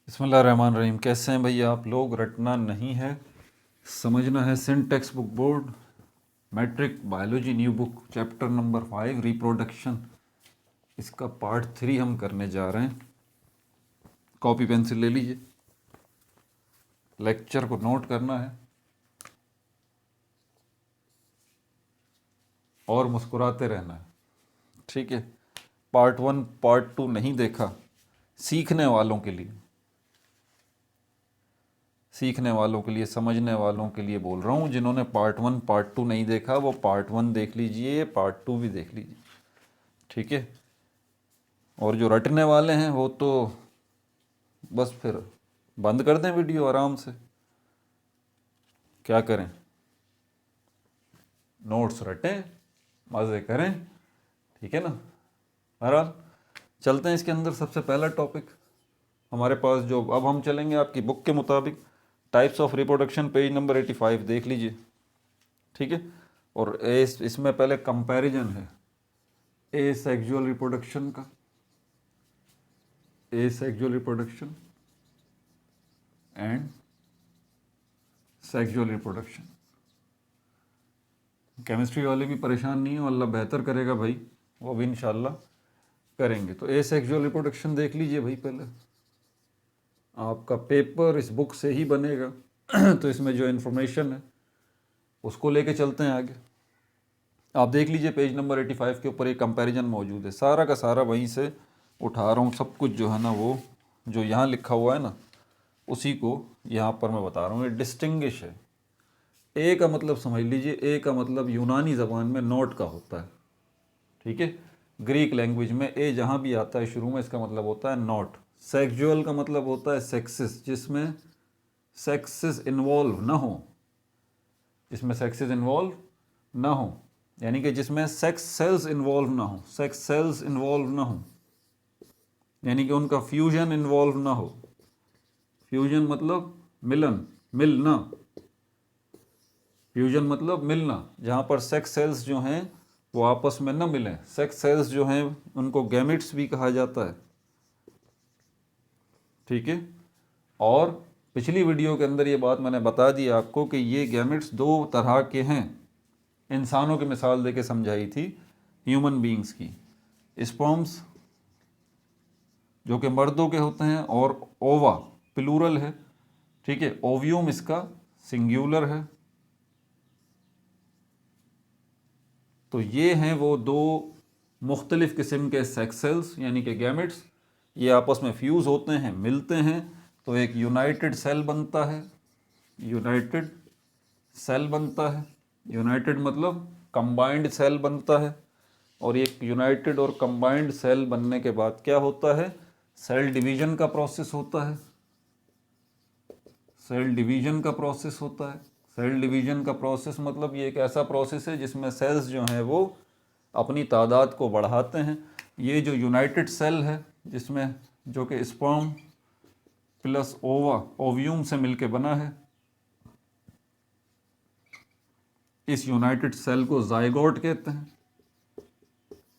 बिस्मिल्लाहिर्रहमानिर्रहीम। कैसे हैं भैया आप लोग? रटना नहीं है, समझना है। Syntax book board matric biology new book chapter number 5 reproduction, इसका पार्ट 3 हम करने जा रहे हैं। कॉपी पेंसिल ले लीजिए, लेक्चर को नोट करना है और मुस्कुराते रहना है, ठीक है। पार्ट 1 पार्ट 2 नहीं देखा, सीखने वालों के लिए, समझने वालों के लिए बोल रहा हूँ। जिन्होंने पार्ट 1 पार्ट 2 नहीं देखा वो पार्ट 1 देख लीजिए, पार्ट 2 भी देख लीजिए, ठीक है। और जो रटने वाले हैं वो तो बस फिर बंद कर दें वीडियो, आराम से क्या करें, नोट्स रटें, मज़े करें, ठीक है ना। बहरहाल चलते हैं इसके अंदर। सबसे पहला टॉपिक हमारे पास जो अब हम चलेंगे आपकी बुक के मुताबिक, types of reproduction, page number 85 देख लीजिए, ठीक है। और इसमें पहले कंपैरिजन है ए सेक्सुअल रिप्रोडक्शन का, ए sexual reproduction and sexual reproduction. Chemistry वाले भी परेशान नहीं हो, अल्लाह बेहतर करेगा भाई, वो भी इंशाल्लाह करेंगे। तो ए सेक्सुअल रिप्रोडक्शन देख लीजिए भाई, पहले आपका पेपर इस बुक से ही बनेगा तो इसमें जो इन्फॉर्मेशन है उसको लेके चलते हैं आगे। आप देख लीजिए पेज नंबर 85 के ऊपर एक कंपैरिजन मौजूद है, सारा का सारा वहीं से उठा रहा हूँ, सब कुछ जो है ना वो जो यहाँ लिखा हुआ है ना उसी को यहाँ पर मैं बता रहा हूँ। ये डिस्टिंग्विश है। ए का मतलब समझ लीजिए, ए का मतलब यूनानी ज़बान में नोट का होता है, ठीक है। ग्रीक लैंग्वेज में ए जहाँ भी आता है शुरू में इसका मतलब होता है नॉट। सेक्सुअल का मतलब होता है सेक्सिस, जिसमें सेक्सिस इन्वॉल्व ना हो, जिसमें सेक्सिस इन्वॉल्व ना हो, यानी कि जिसमें सेक्स सेल्स इन्वॉल्व ना हो, सेक्स सेल्स इन्वॉल्व ना हो, यानी कि उनका फ्यूजन इन्वॉल्व ना हो। फ्यूजन मतलब मिलन, मिलना, फ्यूजन मतलब मिलना, जहाँ पर सेक्स सेल्स जो हैं वो आपस में न मिलें। सेक्स सेल्स जो हैं उनको गैमेट्स भी कहा जाता है, ठीक है। और पिछली वीडियो के अंदर ये बात मैंने बता दी आपको कि ये गैमेट्स दो तरह के हैं, इंसानों की मिसाल देके समझाई थी, ह्यूमन बीइंग्स की। स्पर्म्स जो कि मर्दों के होते हैं और ओवा प्लूरल है, ठीक है। ओव्यूम इसका सिंगुलर है। तो ये हैं वो दो मुख्तलिफ़ किस्म के सेक्स सेल्स यानी कि गैमेट्स, ये आपस में फ्यूज़ होते हैं, मिलते हैं तो एक यूनाइटेड सेल बनता है। यूनाइटेड सेल बनता है, यूनाइटेड मतलब कंबाइंड सेल बनता है। और एक यूनाइटेड और कंबाइंड सेल बनने के बाद क्या होता है, सेल डिवीज़न का प्रोसेस होता है। सेल डिवीज़न का प्रोसेस होता है। सेल डिवीज़न का प्रोसेस मतलब ये एक ऐसा प्रोसेस है जिसमें सेल्स जो हैं वो अपनी तादाद को बढ़ाते हैं। ये जो यूनाइटेड सेल है जिसमें जो कि स्पर्म प्लस ओवा ओव्यूम से मिलके बना है, इस यूनाइटेड सेल को जायगोट कहते हैं,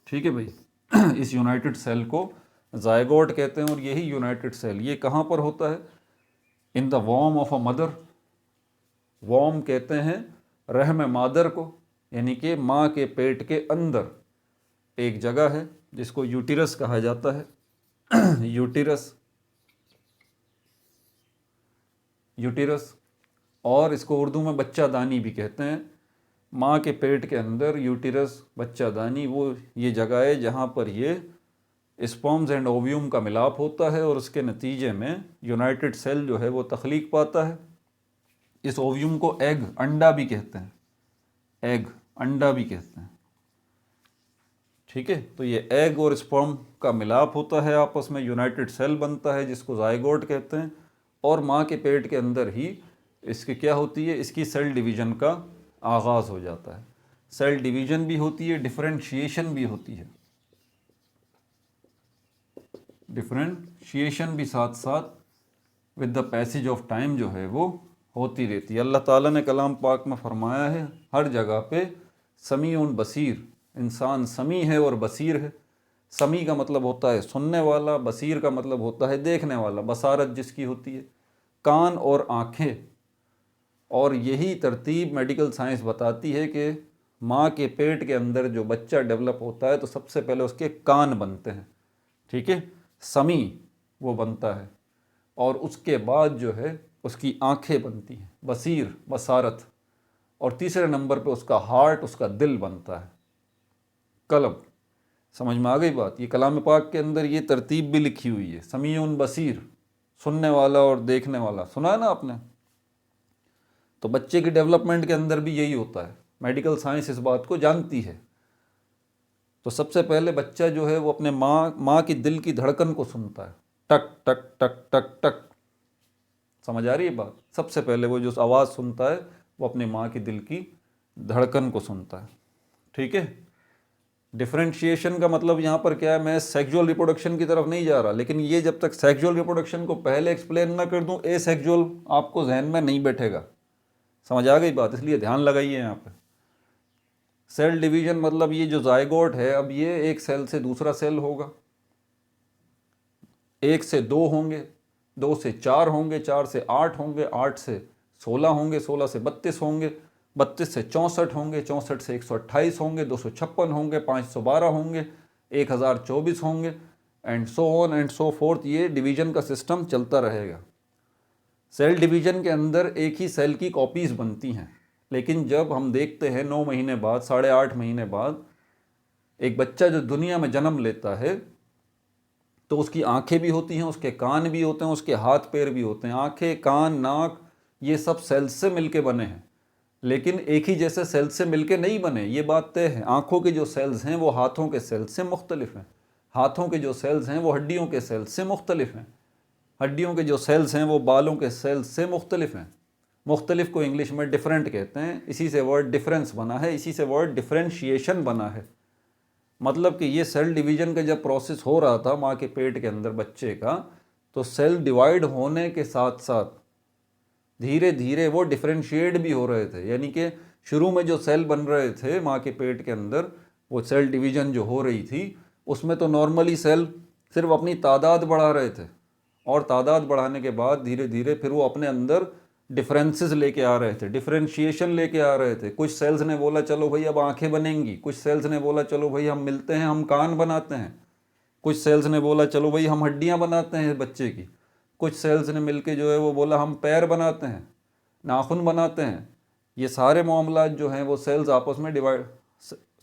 ठीक है भाई। इस यूनाइटेड सेल को जायगोट कहते हैं। और यही यूनाइटेड सेल ये कहाँ पर होता है, इन द वॉर्म ऑफ अ मदर। वॉर्म कहते हैं रहम मादर को, यानी कि माँ के पेट के अंदर एक जगह है जिसको यूटिरस कहा जाता है। यूटिरस, यूटिरस, और इसको उर्दू में बच्चा दानी भी कहते हैं। माँ के पेट के अंदर यूटिरस, बच्चा दानी, वो ये जगह है जहाँ पर ये स्पर्म्स एंड ओव्यूम का मिलाप होता है और उसके नतीजे में यूनाइटेड सेल जो है वो तख्लीक पाता है। इस ओव्यूम को एग, अंडा भी कहते हैं, एग, अंडा भी कहते हैं, ठीक है। तो ये एग और स्पर्म का मिलाप होता है आपस में, यूनाइटेड सेल बनता है जिसको जायगोट कहते हैं। और माँ के पेट के अंदर ही इसकी क्या होती है, इसकी सेल डिवीज़न का आगाज़ हो जाता है। सेल डिवीज़न भी होती है, डिफरेंशिएशन भी होती है, डिफरेंशिएशन भी साथ साथ with the passage of time जो है वो होती रहती है। अल्लाह ताला ने कलाम पाक में फरमाया है हर जगह पे समीउन बसीर, इंसान समी है और बसीर है। समी का मतलब होता है सुनने वाला, बसीर का मतलब होता है देखने वाला, बसारत जिसकी होती है, कान और आँखें। और यही तरतीब मेडिकल साइंस बताती है कि माँ के पेट के अंदर जो बच्चा डेवलप होता है तो सबसे पहले उसके कान बनते हैं, ठीक है, समी वो बनता है, और उसके बाद जो है उसकी आंखें बनती हैं, बसीर, बसारत, और तीसरे नंबर पे उसका हार्ट, उसका दिल बनता है, कल्ब। समझ में आ गई बात? ये कलाम पाक के अंदर ये तरतीब भी लिखी हुई है, समीउन बसीर, सुनने वाला और देखने वाला, सुना है ना आपने? तो बच्चे की डेवलपमेंट के अंदर भी यही होता है, मेडिकल साइंस इस बात को जानती है। तो सबसे पहले बच्चा जो है वो अपने माँ की दिल की धड़कन को सुनता है, टक टक टक टक टक। समझ आ रही है बात? सबसे पहले वो जो आवाज़ सुनता है वो अपनी माँ की दिल की धड़कन को सुनता है, ठीक है। डिफरेंशिएशन का मतलब यहाँ पर क्या है, मैं सेक्सुअल रिप्रोडक्शन की तरफ नहीं जा रहा, लेकिन ये जब तक सेक्सुअल रिप्रोडक्शन को पहले एक्सप्लेन ना कर दूँ, ए सेक्सुअल आपको जहन में नहीं बैठेगा। समझ आ गई बात? इसलिए ध्यान लगाइए यहाँ पे। सेल डिवीजन मतलब ये जो जायगोट है, अब ये एक सेल से दूसरा सेल होगा, एक से दो होंगे, दो से चार होंगे, चार से आठ होंगे, आठ से 16 होंगे, 16 से 32 होंगे, 32 से 64 होंगे, 64 से 128 होंगे, 256 होंगे, 512 होंगे, 1024 होंगे, and so on and so fourth. ये डिवीजन का सिस्टम चलता रहेगा। सेल डिवीजन के अंदर एक ही सेल की कॉपीज़ बनती हैं, लेकिन जब हम देखते हैं 9 महीने बाद, 8.5 महीने बाद एक बच्चा जो दुनिया में जन्म लेता है तो उसकी आंखें भी होती हैं, उसके कान भी होते हैं, उसके हाथ पैर भी होते हैं। आंखें, कान, नाक, ये सब सेल्स से मिलके बने हैं, लेकिन एक ही जैसे सेल्स से मिलके नहीं बने, ये बात तय है। आंखों के जो सेल्स हैं वो हाथों के सेल्स से मुख्तलिफ हैं, हाथों के जो सेल्स हैं वो हड्डियों के सेल्स से मुख्तलिफ हैं, हड्डियों के जो सेल्स हैं वो बालों के सेल्स से मुख्तलिफ हैं। मुख्तलिफ को इंग्लिश में डिफरेंट कहते हैं, इसी से वर्ड डिफरेंस बना है, इसी से वर्ड डिफरेंशिएशन बना है। मतलब कि ये सेल डिवीजन का जब प्रोसेस हो रहा था माँ के पेट के अंदर बच्चे का, तो सेल डिवाइड होने के साथ साथ धीरे धीरे वो डिफरेंशिएट भी हो रहे थे। यानी कि शुरू में जो सेल बन रहे थे माँ के पेट के अंदर, वो सेल डिवीजन जो हो रही थी, उसमें तो नॉर्मली सेल सिर्फ अपनी तादाद बढ़ा रहे थे, और तादाद बढ़ाने के बाद धीरे धीरे फिर वो अपने अंदर डिफरेंसेस लेके आ रहे थे, डिफरेंशिएशन लेके आ रहे थे। कुछ सेल्स ने बोला चलो भाई अब आंखें बनेंगी, कुछ सेल्स ने बोला चलो भाई हम मिलते हैं, हम कान बनाते हैं, कुछ सेल्स ने बोला चलो भाई हम हड्डियां बनाते हैं बच्चे की, कुछ सेल्स ने मिलके जो है वो बोला हम पैर बनाते हैं, नाखून बनाते हैं। ये सारे मामलात जो हैं वो सेल्स आपस में डिवाइड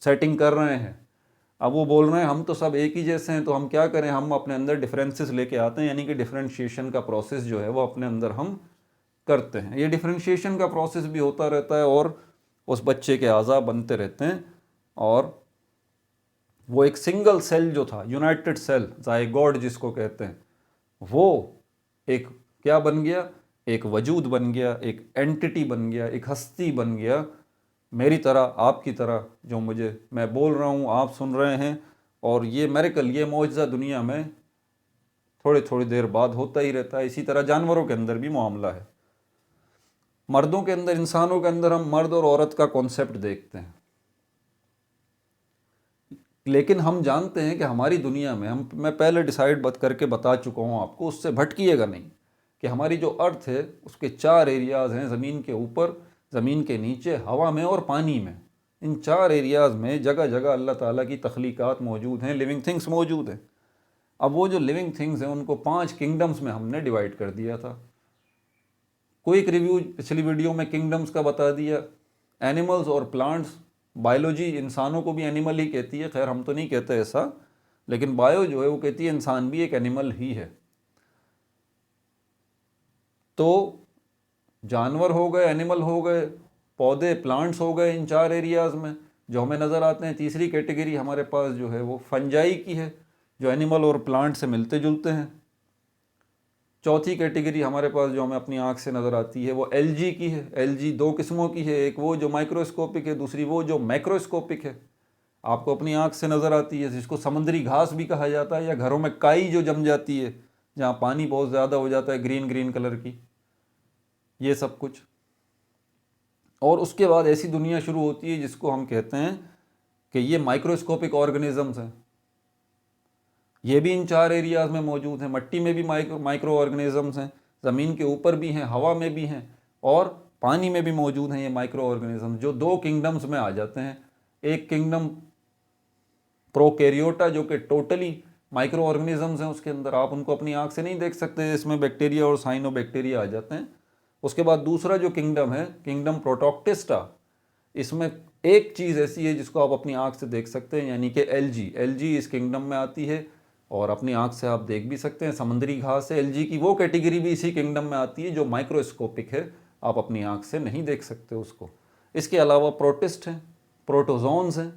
सेटिंग कर रहे हैं। अब वो बोल रहे हैं हम तो सब एक ही जैसे हैं, तो हम क्या करें, हम अपने अंदर डिफरेंसेस लेके आते हैं, यानी कि डिफरेंशिएशन का प्रोसेस जो है वो अपने अंदर हम करते हैं। ये डिफरेंशिएशन का प्रोसेस भी होता रहता है और उस बच्चे के अज़ा बनते रहते हैं, और वो एक सिंगल सेल जो था, यूनाइटेड सेल, जायगोट जिसको कहते हैं, वो एक क्या बन गया, एक वजूद बन गया, एक एंटिटी बन गया, एक हस्ती बन गया, मेरी तरह, आपकी तरह, जो मैं बोल रहा हूँ, आप सुन रहे हैं। और ये मेरेकल, ये मौजज़ा दुनिया में थोड़ी थोड़ी देर बाद होता ही रहता है। इसी तरह जानवरों के अंदर भी मामला है। मर्दों के अंदर, इंसानों के अंदर हम मर्द और औरत का कॉन्सेप्ट देखते हैं, लेकिन हम जानते हैं कि हमारी दुनिया में मैं पहले डिसाइड करके बता चुका हूँ आपको, उससे भटकिएगा नहीं, कि हमारी जो अर्थ है उसके 4 एरियाज़ हैं, ज़मीन के ऊपर, ज़मीन के नीचे, हवा में और पानी में। इन 4 एरियाज़ में जगह जगह अल्लाह ताला की तख्लीक़ात मौजूद हैं, लिविंग थिंग्स मौजूद हैं। अब वो जो लिविंग थिंग्स हैं उनको 5 किंगडम्स में हमने डिवाइड कर दिया था। क्विक रिव्यू पिछली वीडियो में किंगडम्स का बता दिया, एनिमल्स और प्लांट्स। बायोलॉजी इंसानों को भी एनिमल ही कहती है, खैर हम तो नहीं कहते ऐसा, लेकिन बायो जो है वो कहती है इंसान भी एक एनिमल ही है। तो जानवर हो गए, एनिमल हो गए, पौधे, प्लांट्स हो गए, इन 4 एरियाज़ में जो हमें नज़र आते हैं। तीसरी कैटेगरी हमारे पास जो है वो फंजाई की है, जो एनिमल और प्लांट से मिलते जुलते हैं। चौथी कैटेगरी हमारे पास जो हमें अपनी आंख से नज़र आती है वो एलजी की है। एलजी 2 किस्मों की है, एक वो जो माइक्रोस्कोपिक है, दूसरी वो जो मैक्रोस्कोपिक है, आपको अपनी आंख से नज़र आती है, जिसको समुद्री घास भी कहा जाता है, या घरों में काई जो जम जाती है जहाँ पानी बहुत ज़्यादा हो जाता है, ग्रीन ग्रीन कलर की, ये सब कुछ। और उसके बाद ऐसी दुनिया शुरू होती है जिसको हम कहते हैं कि ये माइक्रोस्कोपिक ऑर्गेनिजम्स हैं। ये भी इन 4 एरियाज़ में मौजूद हैं। मिट्टी में भी माइक्रो ऑर्गेनिजम्स हैं, ज़मीन के ऊपर भी हैं, हवा में भी हैं और पानी में भी मौजूद हैं ये माइक्रो ऑर्गेनिज्म, जो 2 किंगडम्स में आ जाते हैं। एक किंगडम प्रोकैरियोटा जो कि टोटली माइक्रो ऑर्गेनिजम्स हैं, उसके अंदर आप उनको अपनी आंख से नहीं देख सकते, इसमें बैक्टीरिया और साइनोबैक्टीरिया आ जाते हैं। उसके बाद दूसरा जो किंगडम है, किंगडम प्रोटोक्टिस्टा, इसमें एक चीज़ ऐसी है जिसको आप अपनी आंख से देख सकते हैं, यानी कि एलजी। एलजी इस किंगडम में आती है और अपनी आंख से आप देख भी सकते हैं। समुद्री घास है, एलजी की वो कैटेगरी भी इसी किंगडम में आती है जो माइक्रोस्कोपिक है, आप अपनी आंख से नहीं देख सकते उसको। इसके अलावा प्रोटिस्ट हैं, प्रोटोजोन्स हैं,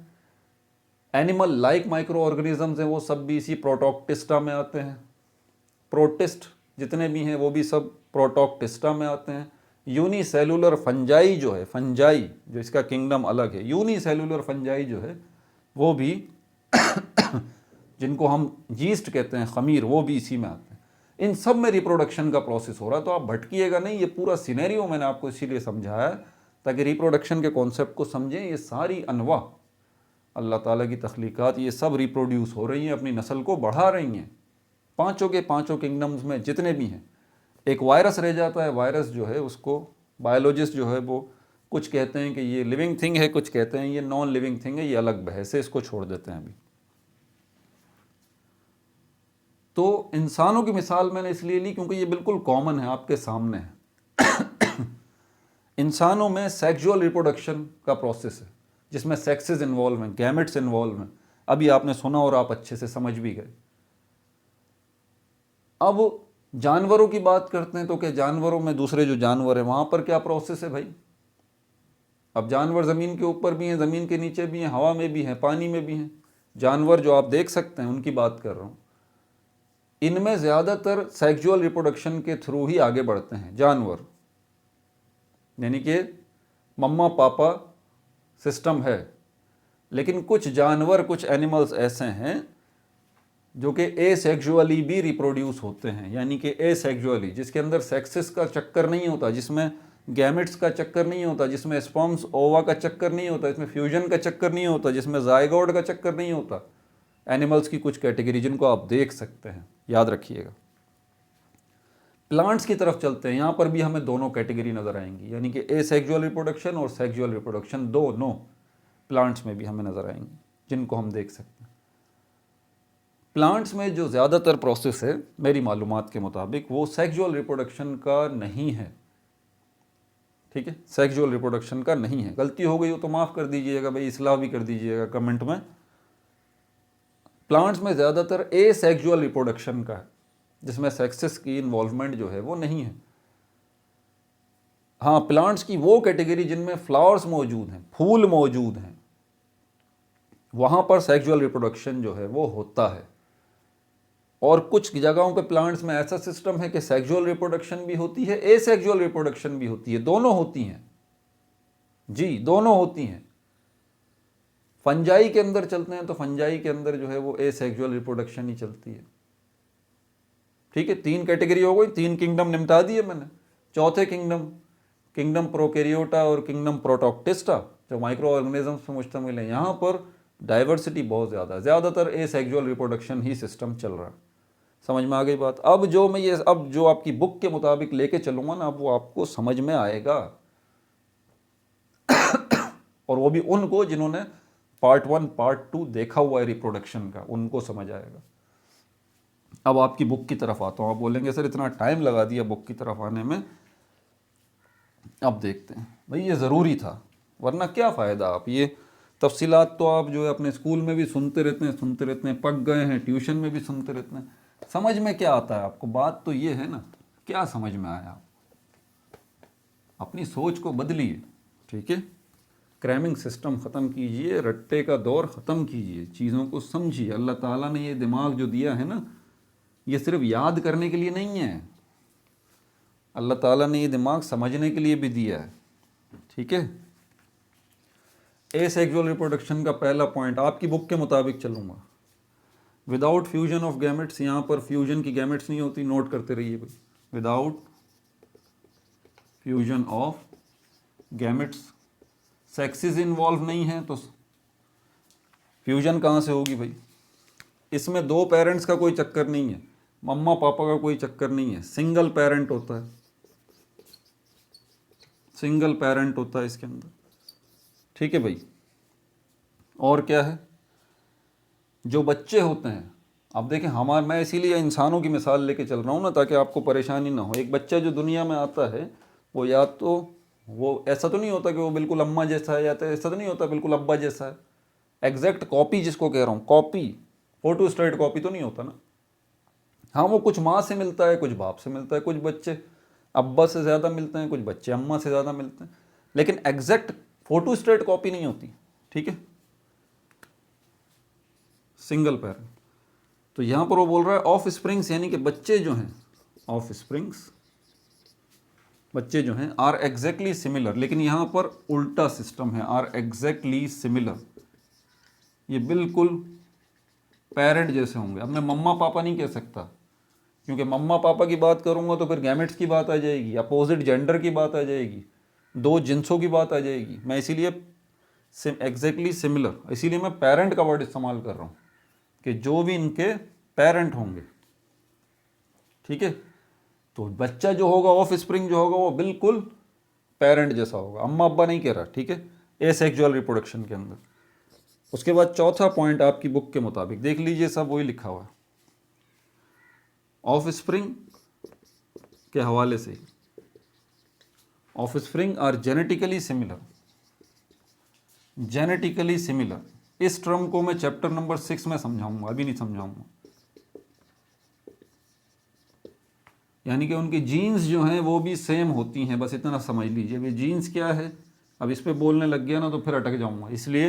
एनिमल लाइक माइक्रो ऑर्गेनिजम्स हैं, वो सब भी इसी प्रोटोक्टिस्टा में आते हैं। प्रोटिस्ट जितने भी हैं वो भी सब प्रोटोक्टिस्टा में आते हैं। यूनिसेलुलर फंजाई जो है, फंजाई जो इसका किंगडम अलग है, यूनिसेलुलर फंजाई जो है वो भी जिनको हम यीस्ट कहते हैं, खमीर, वो भी इसी में आते हैं। इन सब में रिप्रोडक्शन का प्रोसेस हो रहा है, तो आप भटकिएगा नहीं। ये पूरा सिनेरियो मैंने आपको इसीलिए समझाया है ताकि रिप्रोडक्शन के कॉन्सेप्ट को समझें। ये सारी अनवा अल्लाह ताला की तख्लीकात, ये सब रिप्रोड्यूस हो रही हैं, अपनी नस्ल को बढ़ा रही हैं। पांचों के पांचों किंगडम्स में जितने भी हैं। एक वायरस रह जाता है, वायरस जो है उसको बायोलॉजिस्ट जो है वो कुछ कहते हैं कि ये लिविंग थिंग है, कुछ कहते हैं ये नॉन लिविंग थिंग है, ये अलग बहस है, इसको छोड़ देते हैं अभी। तो इंसानों की मिसाल मैंने इसलिए ली क्योंकि ये बिल्कुल कॉमन है, आपके सामने है। इंसानों में सेक्सुअल रिप्रोडक्शन का प्रोसेस है जिसमें सेक्सेस इन्वॉल्व हैं, गैमेट्स इन्वॉल्व हैं। अभी आपने सुना और आप अच्छे से समझ भी गए। अब जानवरों की बात करते हैं तो क्या जानवरों में दूसरे जो जानवर हैं वहां पर क्या प्रोसेस है भाई? अब जानवर ज़मीन के ऊपर भी हैं, ज़मीन के नीचे भी हैं, हवा में भी हैं, पानी में भी हैं। जानवर जो आप देख सकते हैं उनकी बात कर रहा हूँ। इनमें ज़्यादातर सेक्सुअल रिप्रोडक्शन के थ्रू ही आगे बढ़ते हैं जानवर, यानी कि मम्मा पापा सिस्टम है। लेकिन कुछ जानवर, कुछ एनिमल्स ऐसे हैं जो कि एसेक्सुअली भी रिप्रोड्यूस होते हैं, यानी कि एसेक्सुअली, जिसके अंदर सेक्सेस का चक्कर नहीं होता, जिसमें गैमेट्स का चक्कर नहीं होता, जिसमें स्पर्म्स ओवा का चक्कर नहीं होता, इसमें फ्यूजन का चक्कर नहीं होता, जिसमें जायगोट का चक्कर नहीं होता। एनिमल्स की कुछ कैटेगरी जिनको आप देख सकते हैं, याद रखिएगा। प्लांट्स की तरफ चलते हैं, यहाँ पर भी हमें दोनों कैटेगरी नज़र आएंगी, यानी कि एसेक्सुअल रिप्रोडक्शन और सेक्सुअल रिप्रोडक्शन, दोनों प्लांट्स में भी हमें नज़र आएंगी जिनको हम देख सकते हैं। प्लांट्स में जो ज़्यादातर प्रोसेस है मेरी मालूमात के मुताबिक वो सेक्सुअल रिप्रोडक्शन का नहीं है, ठीक है, सेक्सुअल रिप्रोडक्शन का नहीं है। गलती हो गई हो तो माफ़ कर दीजिएगा भाई, इस्लाह भी कर दीजिएगा कमेंट में। प्लांट्स में ज़्यादातर एसेक्सुअल रिप्रोडक्शन का है, जिसमें सेक्सेस की इन्वॉल्वमेंट जो है वो नहीं है। हाँ, प्लांट्स की वो कैटेगरी जिनमें फ्लावर्स मौजूद हैं, फूल मौजूद हैं, वहाँ पर सेक्सुअल रिप्रोडक्शन जो है वो होता है। और कुछ जगहों पे प्लांट्स में ऐसा सिस्टम है कि सेक्सुअल रिप्रोडक्शन भी होती है, एसेक्सुअल रिप्रोडक्शन भी होती है, दोनों होती हैं जी, दोनों होती हैं। फंजाई के अंदर चलते हैं तो फंजाई के अंदर जो है वो एसेक्सुअल रिप्रोडक्शन ही चलती है, ठीक है। 3 कैटेगरी हो गई, 3 किंगडम निपटा दिए मैंने। चौथे किंगडम, किंगडम प्रोकैरियोटा और किंगडम प्रोटोक्टिस्टा, जो माइक्रो ऑर्गेनिजम्स पर मुश्तमिल है, यहाँ पर डाइवर्सिटी बहुत ज़्यादा है, ज़्यादातर एसेक्सुअल रिप्रोडक्शन ही सिस्टम चल रहा है। समझ में आ गई बात? अब जो आपकी बुक के मुताबिक लेके चलूँगा ना, अब वो आपको समझ में आएगा और वो भी उनको जिन्होंने पार्ट 1 पार्ट 2 देखा हुआ है रिप्रोडक्शन का, उनको समझ आएगा। अब आपकी बुक की तरफ आता हूँ। आप बोलेंगे सर इतना टाइम लगा दिया बुक की तरफ आने में। अब देखते हैं भाई, ये ज़रूरी था, वरना क्या फ़ायदा। आप ये तफसीलात तो आप जो है अपने स्कूल में भी सुनते रहते हैं, पक गए हैं, ट्यूशन में भी सुनते रहते हैं, समझ में क्या आता है आपको? बात तो ये है ना, क्या समझ में आया? अपनी सोच को बदलिए, ठीक है। क्रैमिंग सिस्टम ख़त्म कीजिए, रट्टे का दौर ख़त्म कीजिए, चीज़ों को समझिए। अल्लाह ताला ने ये दिमाग जो दिया है ना, ये सिर्फ याद करने के लिए नहीं है, अल्लाह ताला ने ये दिमाग समझने के लिए भी दिया है, ठीक है। एसेक्सुअल रिप्रोडक्शन का पहला पॉइंट आपकी बुक के मुताबिक चलूँगा, विदाउट फ्यूजन ऑफ गैमेट्स। यहाँ पर फ्यूजन की गैमेट्स नहीं होती, नोट करते रहिए भाई। Without fusion of gametes, sexes involve नहीं है तो फ्यूजन कहाँ से होगी भाई? इसमें दो पेरेंट्स का कोई चक्कर नहीं है, मम्मा पापा का कोई चक्कर नहीं है, सिंगल पेरेंट होता है, सिंगल पेरेंट होता है इसके अंदर। ठीक है भाई। और क्या है, जो बच्चे होते हैं, अब देखें मैं इसीलिए इंसानों की मिसाल लेके चल रहा हूँ ना, ताकि आपको परेशानी ना हो। एक बच्चा जो दुनिया में आता है वो या तो वो ऐसा तो नहीं होता कि वो बिल्कुल अम्मा जैसा है, या तो ऐसा तो नहीं होता बिल्कुल अब्बा जैसा है। एग्जैक्ट कॉपी जिसको कह रहा हूँ, कॉपी, फोटो स्टेट कॉपी तो नहीं होता ना। हाँ, वो कुछ माँ से मिलता है, कुछ बाप से मिलता है, कुछ बच्चे अब्बा से ज़्यादा मिलते हैं, कुछ बच्चे अम्मा से ज़्यादा मिलते हैं, लेकिन एग्जैक्ट फोटो स्टेट कॉपी नहीं होती। ठीक है, सिंगल पेरेंट। तो यहाँ पर वो बोल रहा है ऑफ स्प्रिंग्स, यानी कि बच्चे जो हैं, ऑफ स्प्रिंग्स, बच्चे जो हैं आर एग्जैक्टली सिमिलर, लेकिन यहाँ पर उल्टा सिस्टम है, आर एग्जैक्टली सिमिलर, ये बिल्कुल पेरेंट जैसे होंगे। अब मैं मम्मा पापा नहीं कह सकता, क्योंकि मम्मा पापा की बात करूँगा तो फिर गैमेट्स की बात आ जाएगी, अपोजिट जेंडर की बात आ जाएगी, दो जिन्सों की बात आ जाएगी। मैं इसीलिए एग्जैक्टली सिमिलर, इसीलिए मैं पेरेंट का वर्ड इस्तेमाल कर रहा हूँ कि जो भी इनके पेरेंट होंगे। ठीक है, तो बच्चा जो होगा, ऑफ स्प्रिंग जो होगा, वो बिल्कुल पेरेंट जैसा होगा, अम्मा अब्बा नहीं कह रहा। ठीक है, एसेक्सुअल रिप्रोडक्शन के अंदर। उसके बाद चौथा पॉइंट आपकी बुक के मुताबिक देख लीजिए, सब वही लिखा हुआ है ऑफ स्प्रिंग के हवाले से। Offspring are genetically similar, genetically similar. इस टर्म को मैं चैप्टर नंबर 6 में समझाऊंगा, अभी नहीं समझाऊंगा। यानी कि उनकी जीन्स जो हैं वो भी सेम होती हैं, बस इतना समझ लीजिए। ये जीन्स क्या है, अब इस पे बोलने लग गया ना तो फिर अटक जाऊंगा, इसलिए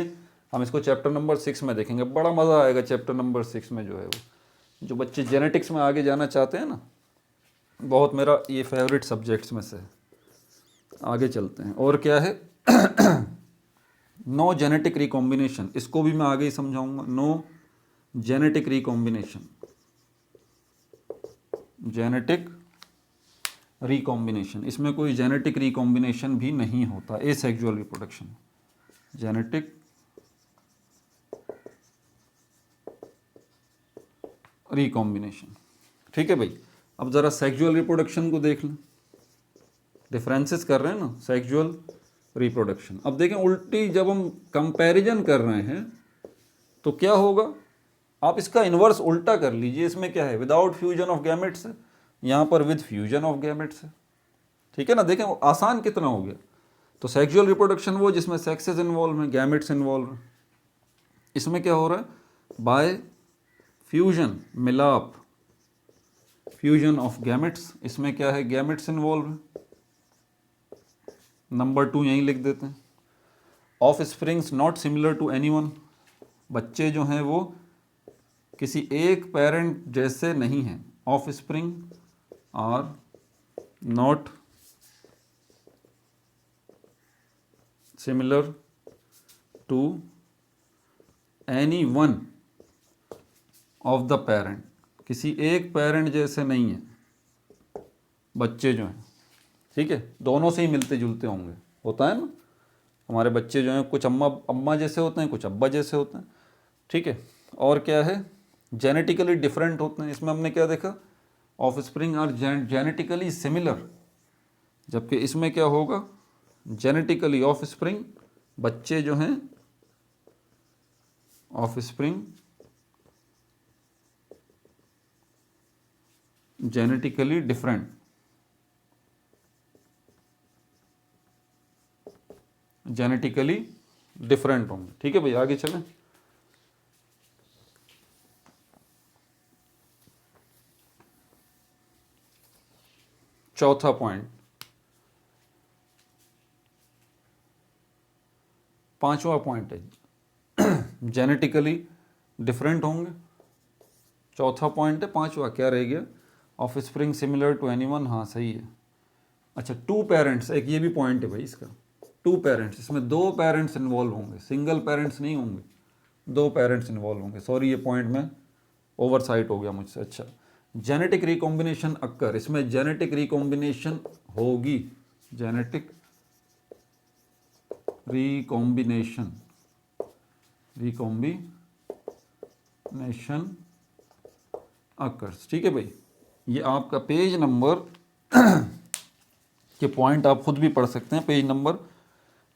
हम इसको चैप्टर नंबर 6 में देखेंगे। बड़ा मज़ा आएगा चैप्टर नंबर 6 में, जो है वो जो बच्चे जेनेटिक्स में आगे जाना चाहते हैं ना, बहुत मेरा ये फेवरेट सब्जेक्ट्स में से है। आगे चलते हैं, और क्या है नो जेनेटिक रिकॉम्बिनेशन, इसको भी मैं आगे ही समझाऊंगा। No genetic recombination, genetic recombination, इसमें कोई जेनेटिक रिकॉम्बिनेशन भी नहीं होता, एसेक्सुअल रिप्रोडक्शन, जेनेटिक रिकॉम्बिनेशन। ठीक है भाई। अब ज़रा सेक्सुअल रिप्रोडक्शन को देख लें, डिफरेंसेस कर रहे हैं ना, सेक्सुअल रिप्रोडक्शन। अब देखें उल्टी, जब हम कंपैरिजन कर रहे हैं तो क्या होगा, आप इसका इन्वर्स उल्टा कर लीजिए। इसमें क्या है, विदाउट फ्यूजन ऑफ गैमेट्स है, यहाँ पर विद फ्यूजन ऑफ गैमेट्स है। ठीक है ना, देखें आसान कितना हो गया। तो सेक्सुअल रिप्रोडक्शन वो जिसमें सेक्सेस इन्वॉल्व हैं, गैमेट्स इन्वॉल्व हैं। इसमें क्या हो रहा है, बाय फ्यूजन, मिलाप, फ्यूजन ऑफ गैमेट्स। इसमें क्या है, गैमेट्स इन्वॉल्व है। नंबर 2 यहीं लिख देते हैं। Offspring not similar to anyone, बच्चे जो हैं वो किसी एक पेरेंट जैसे नहीं हैं। Offspring are not similar to any one of the parent, किसी एक पेरेंट जैसे नहीं है बच्चे जो हैं। ठीक है, दोनों से ही मिलते जुलते होंगे, होता है ना, हमारे बच्चे जो हैं कुछ अम्मा जैसे होते हैं, कुछ अब्बा जैसे होते हैं। ठीक है, और क्या है, जेनेटिकली डिफरेंट होते हैं। इसमें हमने क्या देखा, offspring are genetically similar, जबकि इसमें क्या होगा, जेनेटिकली ऑफ स्प्रिंग, बच्चे जो हैं of spring genetically different, genetically different होंगे। ठीक है भाई, आगे चलें। चौथा पॉइंट, पांचवा पॉइंट है जेनेटिकली डिफरेंट होंगे। चौथा पॉइंट है, पांचवा क्या रह गया, offspring similar to anyone. हाँ सही है। अच्छा, टू पेरेंट्स, एक ये भी पॉइंट है भाई इसका, टू पेरेंट्स, इसमें दो पेरेंट्स इन्वॉल्व होंगे, सिंगल पेरेंट्स नहीं होंगे, दो पेरेंट्स इन्वॉल्व होंगे। सॉरी, ये पॉइंट में ओवरसाइट हो गया मुझसे। अच्छा, जेनेटिक रिकॉम्बिनेशन अक्कर, इसमें जेनेटिक रिकॉम्बिनेशन होगी, जेनेटिक रिकॉम्बिनेशन, रिकॉम्बिनेशन अकर्स। ठीक है भाई, ये आपका पेज नंबर के पॉइंट आप खुद भी पढ़ सकते हैं, पेज नंबर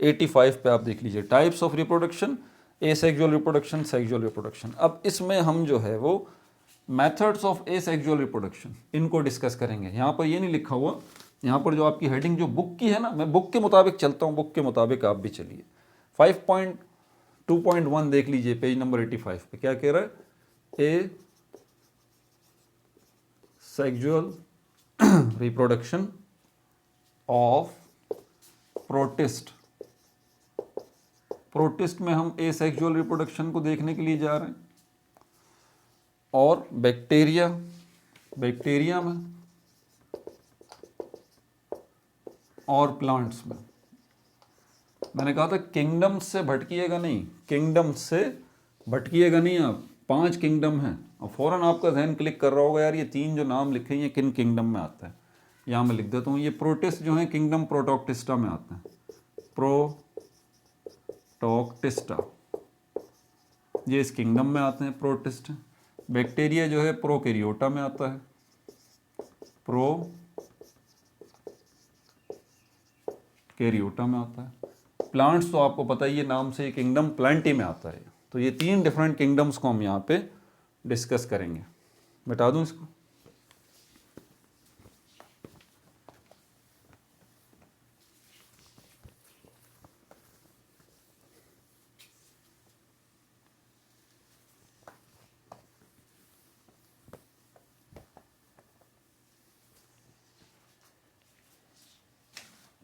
85 पे आप देख लीजिए। Types of reproduction, asexual reproduction, sexual reproduction. अब इसमें हम जो है वो मेथड्स ऑफ एसेक्सुअल रिप्रोडक्शन इनको डिस्कस करेंगे। यहाँ पर ये नहीं लिखा हुआ, यहाँ पर जो आपकी हेडिंग जो बुक की है ना, मैं बुक के मुताबिक चलता हूँ, बुक के मुताबिक आप भी चलिए। 5.2.1 देख लीजिए पेज नंबर 85 पे क्या कह रहा है, ए sexual reproduction of protist. Protist में हम एसेक्सुअल रिप्रोडक्शन को देखने के लिए जा रहे हैं। और बैक्टीरिया, बैक्टीरिया में और प्लांट्स में। मैंने कहा था किंगडम से भटकिएगा नहीं, किंगडम से भटकिएगा नहीं आप। 5 किंगडम हैं और फौरन आपका जहन क्लिक कर रहा होगा यार ये 3 जो नाम लिखे हैं ये किन किंगडम में आता है। यहाँ मैं लिख देता हूँ, ये प्रोटिस्ट जो है किंगडम प्रोटोक्टिस्टा में आते हैं, प्रोटोक्टिस्टा, ये इस किंगडम में आते हैं प्रोटिस्ट। बैक्टीरिया जो है प्रोकैरियोटा में आता है, प्रोकैरियोटा में आता है। प्लांट्स तो आपको पता ही है नाम से, किंगडम प्लांटी में आता है। तो ये 3 डिफरेंट किंगडम्स को हम यहाँ पे डिस्कस करेंगे। बता दूं इसको,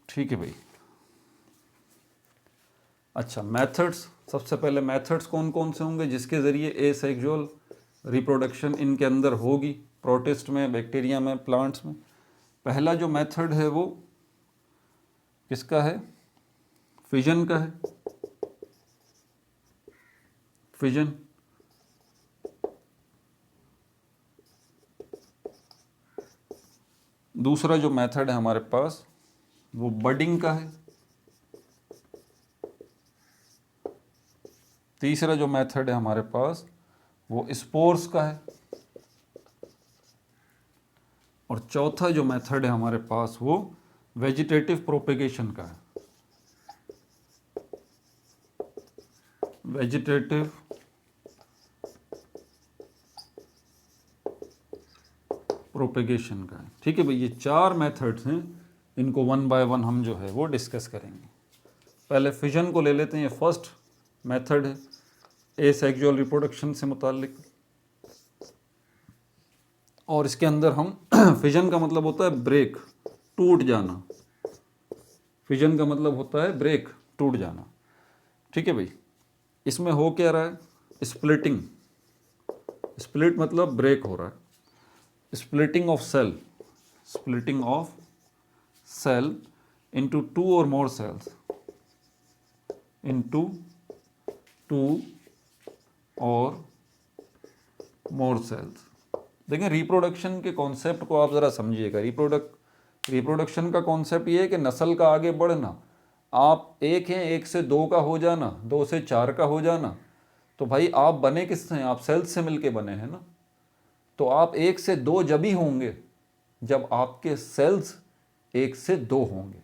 ठीक है भाई। अच्छा, मेथड्स, सबसे पहले मेथड्स कौन कौन से होंगे जिसके ज़रिए एसेक्सुअल रिप्रोडक्शन इनके अंदर होगी, प्रोटिस्ट में, बैक्टीरिया में, प्लांट्स में। पहला जो मेथड है वो किसका है, फिजन का है, फिजन। दूसरा जो मेथड है हमारे पास वो बडिंग का है। तीसरा जो मेथड है हमारे पास वो स्पोर्स का है। और चौथा जो मेथड है हमारे पास वो वेजिटेटिव प्रोपेगेशन का है, वेजिटेटिव प्रोपेगेशन का है। ठीक है भाई, ये 4 मेथड्स हैं, इनको 1 बाय 1 हम जो है वो डिस्कस करेंगे। पहले फिजन को ले लेते हैं, ये फर्स्ट मेथड है एसेक्सुअल रिप्रोडक्शन से मुताल्लिक। और इसके अंदर हम फिजन का मतलब होता है ब्रेक, टूट जाना। फिजन का मतलब होता है ब्रेक, टूट जाना। ठीक है भाई, इसमें हो क्या रहा है, स्प्लिटिंग। स्प्लिट मतलब ब्रेक हो रहा है, splitting of cell, splitting of cell into 2 or more cells, into 2 or more cells। देखें, रिप्रोडक्शन के कॉन्सेप्ट को आप ज़रा समझिएगा। रिप्रोडक्शन का कॉन्सेप्ट ये है कि नस्ल का आगे बढ़ना। आप एक हैं, 1 से 2 का हो जाना, 2 से 4 का हो जाना। तो भाई आप बने किससे हैं, आप सेल्स से मिलके बने हैं ना। तो आप 1 से 2 जब ही होंगे जब आपके सेल्स 1 से 2 होंगे।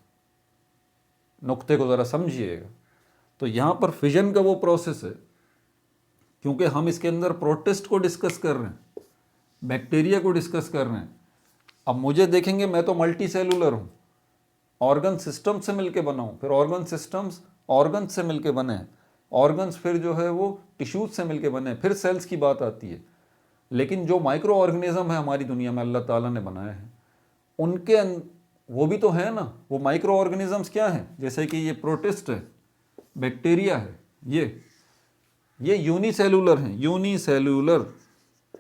नुक्ते को ज़रा समझिएगा। तो यहाँ पर फिजन का वो प्रोसेस है, क्योंकि हम इसके अंदर प्रोटिस्ट को डिस्कस कर रहे हैं, बैक्टीरिया को डिस्कस कर रहे हैं। अब मुझे देखेंगे, मैं तो मल्टी सेलुलर हूँ, ऑर्गन सिस्टम से मिलके बना हूँ, फिर ऑर्गन सिस्टम्स ऑर्गन्स से मिलके बने हैं, ऑर्गन्स फिर जो है वो टिश्यूज से मिलके बने हैं, फिर सेल्स की बात आती है। लेकिन जो माइक्रो ऑर्गेनिज्म है हमारी दुनिया में अल्लाह ताला ने बनाए हैं, उनके वो भी तो है ना, वो माइक्रो ऑर्गेनिजम्स क्या हैं, जैसे कि ये प्रोटिस्ट है, बैक्टीरिया है, ये यूनिसेलुलर हैं। यूनिसेलुलर,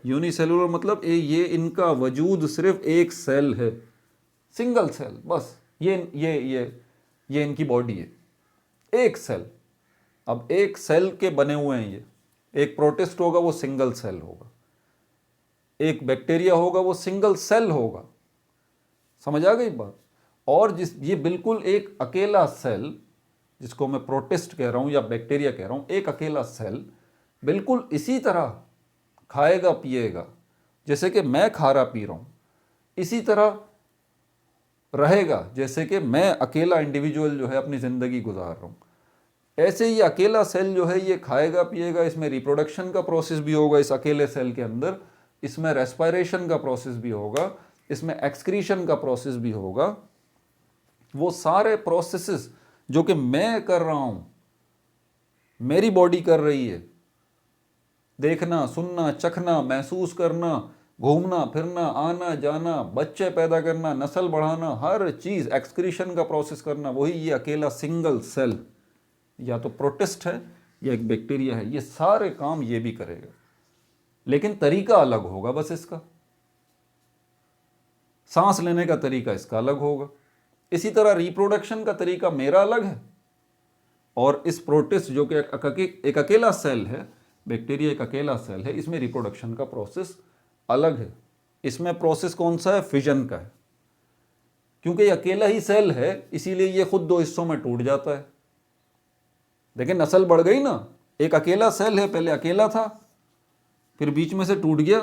यूनिसेलुलर मतलब ये इनका वजूद सिर्फ एक सेल है, सिंगल सेल, बस ये इनकी बॉडी है, एक सेल। अब एक सेल के बने हुए हैं ये। एक प्रोटिस्ट होगा वो सिंगल सेल होगा, एक बैक्टीरिया होगा वो सिंगल सेल होगा। समझ आ गई बात। और ये बिल्कुल एक अकेला सेल, जिसको मैं प्रोटिस्ट कह रहा हूं या बैक्टीरिया कह रहा हूं, एक अकेला सेल बिल्कुल इसी तरह खाएगा पिएगा जैसे कि मैं खा रहा पी रहा हूँ, इसी तरह रहेगा जैसे कि मैं अकेला इंडिविजुअल जो है अपनी ज़िंदगी गुजार रहा हूँ। ऐसे ही अकेला सेल जो है ये खाएगा पिएगा, इसमें रिप्रोडक्शन का प्रोसेस भी होगा इस अकेले सेल के अंदर, इसमें रेस्पिरेशन का प्रोसेस भी होगा, इसमें एक्सक्रीशन का प्रोसेस भी होगा। वो सारे प्रोसेसेस जो कि मैं कर रहा हूँ, मेरी बॉडी कर रही है, देखना, सुनना, चखना, महसूस करना, घूमना फिरना, आना जाना, बच्चे पैदा करना, नस्ल बढ़ाना, हर चीज़, एक्सक्रीशन का प्रोसेस करना, वही ये अकेला सिंगल सेल या तो प्रोटिस्ट है या एक बैक्टीरिया है, ये सारे काम ये भी करेगा, लेकिन तरीका अलग होगा बस इसका। सांस लेने का तरीका इसका अलग होगा। इसी तरह रिप्रोडक्शन का तरीका मेरा अलग है, और इस प्रोटिस्ट जो कि एक अकेला सेल है, बैक्टीरिया एक अकेला सेल है, इसमें रिप्रोडक्शन का प्रोसेस अलग है। इसमें प्रोसेस कौन सा है? फिजन का है। क्योंकि ये अकेला ही सेल है इसीलिए ये खुद दो हिस्सों में टूट जाता है। लेकिन नस्ल बढ़ गई ना, एक अकेला सेल है, पहले अकेला था, फिर बीच में से टूट गया,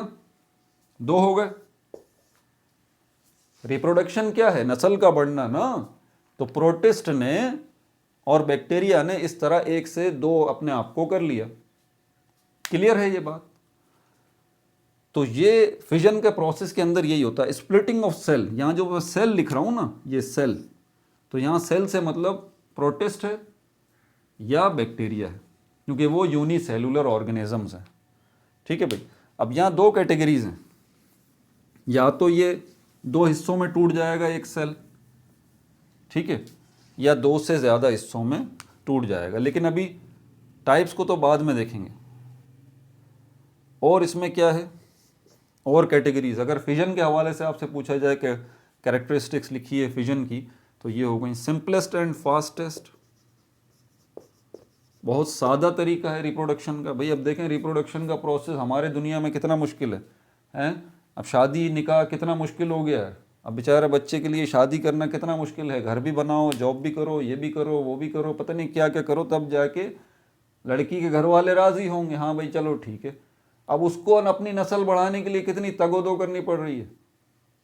दो हो गए। रिप्रोडक्शन क्या है? नस्ल का बढ़ना ना। तो प्रोटिस्ट ने और बैक्टीरिया ने इस तरह एक से दो अपने आप को कर लिया। क्लियर है ये बात? तो ये फिजन के प्रोसेस के अंदर यही होता है, स्प्लिटिंग ऑफ सेल। यहां जो मैं सेल लिख रहा हूं ना, ये सेल, तो यहां सेल से मतलब प्रोटिस्ट है या बैक्टीरिया है, क्योंकि वो यूनिसेलुलर ऑर्गेनिजम्स हैं। ठीक है भाई। अब यहाँ दो कैटेगरीज हैं, या तो ये दो हिस्सों में टूट जाएगा एक सेल, ठीक है, या दो से ज़्यादा हिस्सों में टूट जाएगा। लेकिन अभी टाइप्स को तो बाद में देखेंगे। और इसमें क्या है और कैटेगरीज, अगर फिजन के हवाले से आपसे पूछा जाए कि कैरेक्टरिस्टिक्स लिखिए फिजन की, तो ये हो गई सिंपलेस्ट एंड फास्टेस्ट। बहुत सादा तरीका है रिप्रोडक्शन का। भाई अब देखें रिप्रोडक्शन का प्रोसेस हमारे दुनिया में कितना मुश्किल है, हैं? अब शादी निकाह कितना मुश्किल हो गया है। अब बेचारे बच्चे के लिए शादी करना कितना मुश्किल है। घर भी बनाओ, जॉब भी करो, ये भी करो, वो भी करो, पता नहीं क्या क्या करो, तब जाके लड़की के घर वाले राज़ी होंगे, हाँ भाई चलो ठीक है। अब उसको अपनी नस्ल बढ़ाने के लिए कितनी तगोदो करनी पड़ रही है,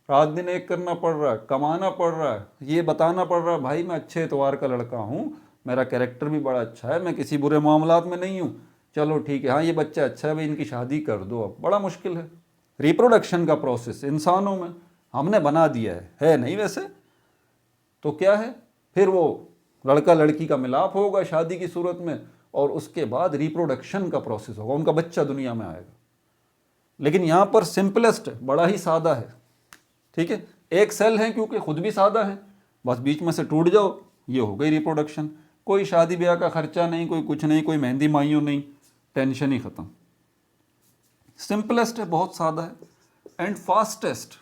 रात दिन एक करना पड़ रहा है, कमाना पड़ रहा है, ये बताना पड़ रहा है भाई मैं अच्छे एतवार का लड़का हूँ, मेरा कैरेक्टर भी बड़ा अच्छा है, मैं किसी बुरे मामलात में नहीं हूँ, चलो ठीक है, हाँ ये बच्चा अच्छा है भाई, इनकी शादी कर दो। अब बड़ा मुश्किल है रिप्रोडक्शन का प्रोसेस इंसानों में हमने बना दिया है नहीं वैसे। तो क्या है फिर, वो लड़का लड़की का मिलाप होगा शादी की सूरत में, और उसके बाद रिप्रोडक्शन का प्रोसेस होगा, उनका बच्चा दुनिया में आएगा। लेकिन यहाँ पर सिंपलेस्ट है, बड़ा ही सादा है, ठीक है। एक सेल है क्योंकि खुद भी सादा है, बस बीच में से टूट जाओ, ये हो गई रिप्रोडक्शन। कोई शादी ब्याह का खर्चा नहीं, कोई कुछ नहीं, कोई मेहंदी माइयों नहीं, टेंशन ही ख़त्म। सिंपलेस्ट है, बहुत सादा है। एंड फास्टेस्ट,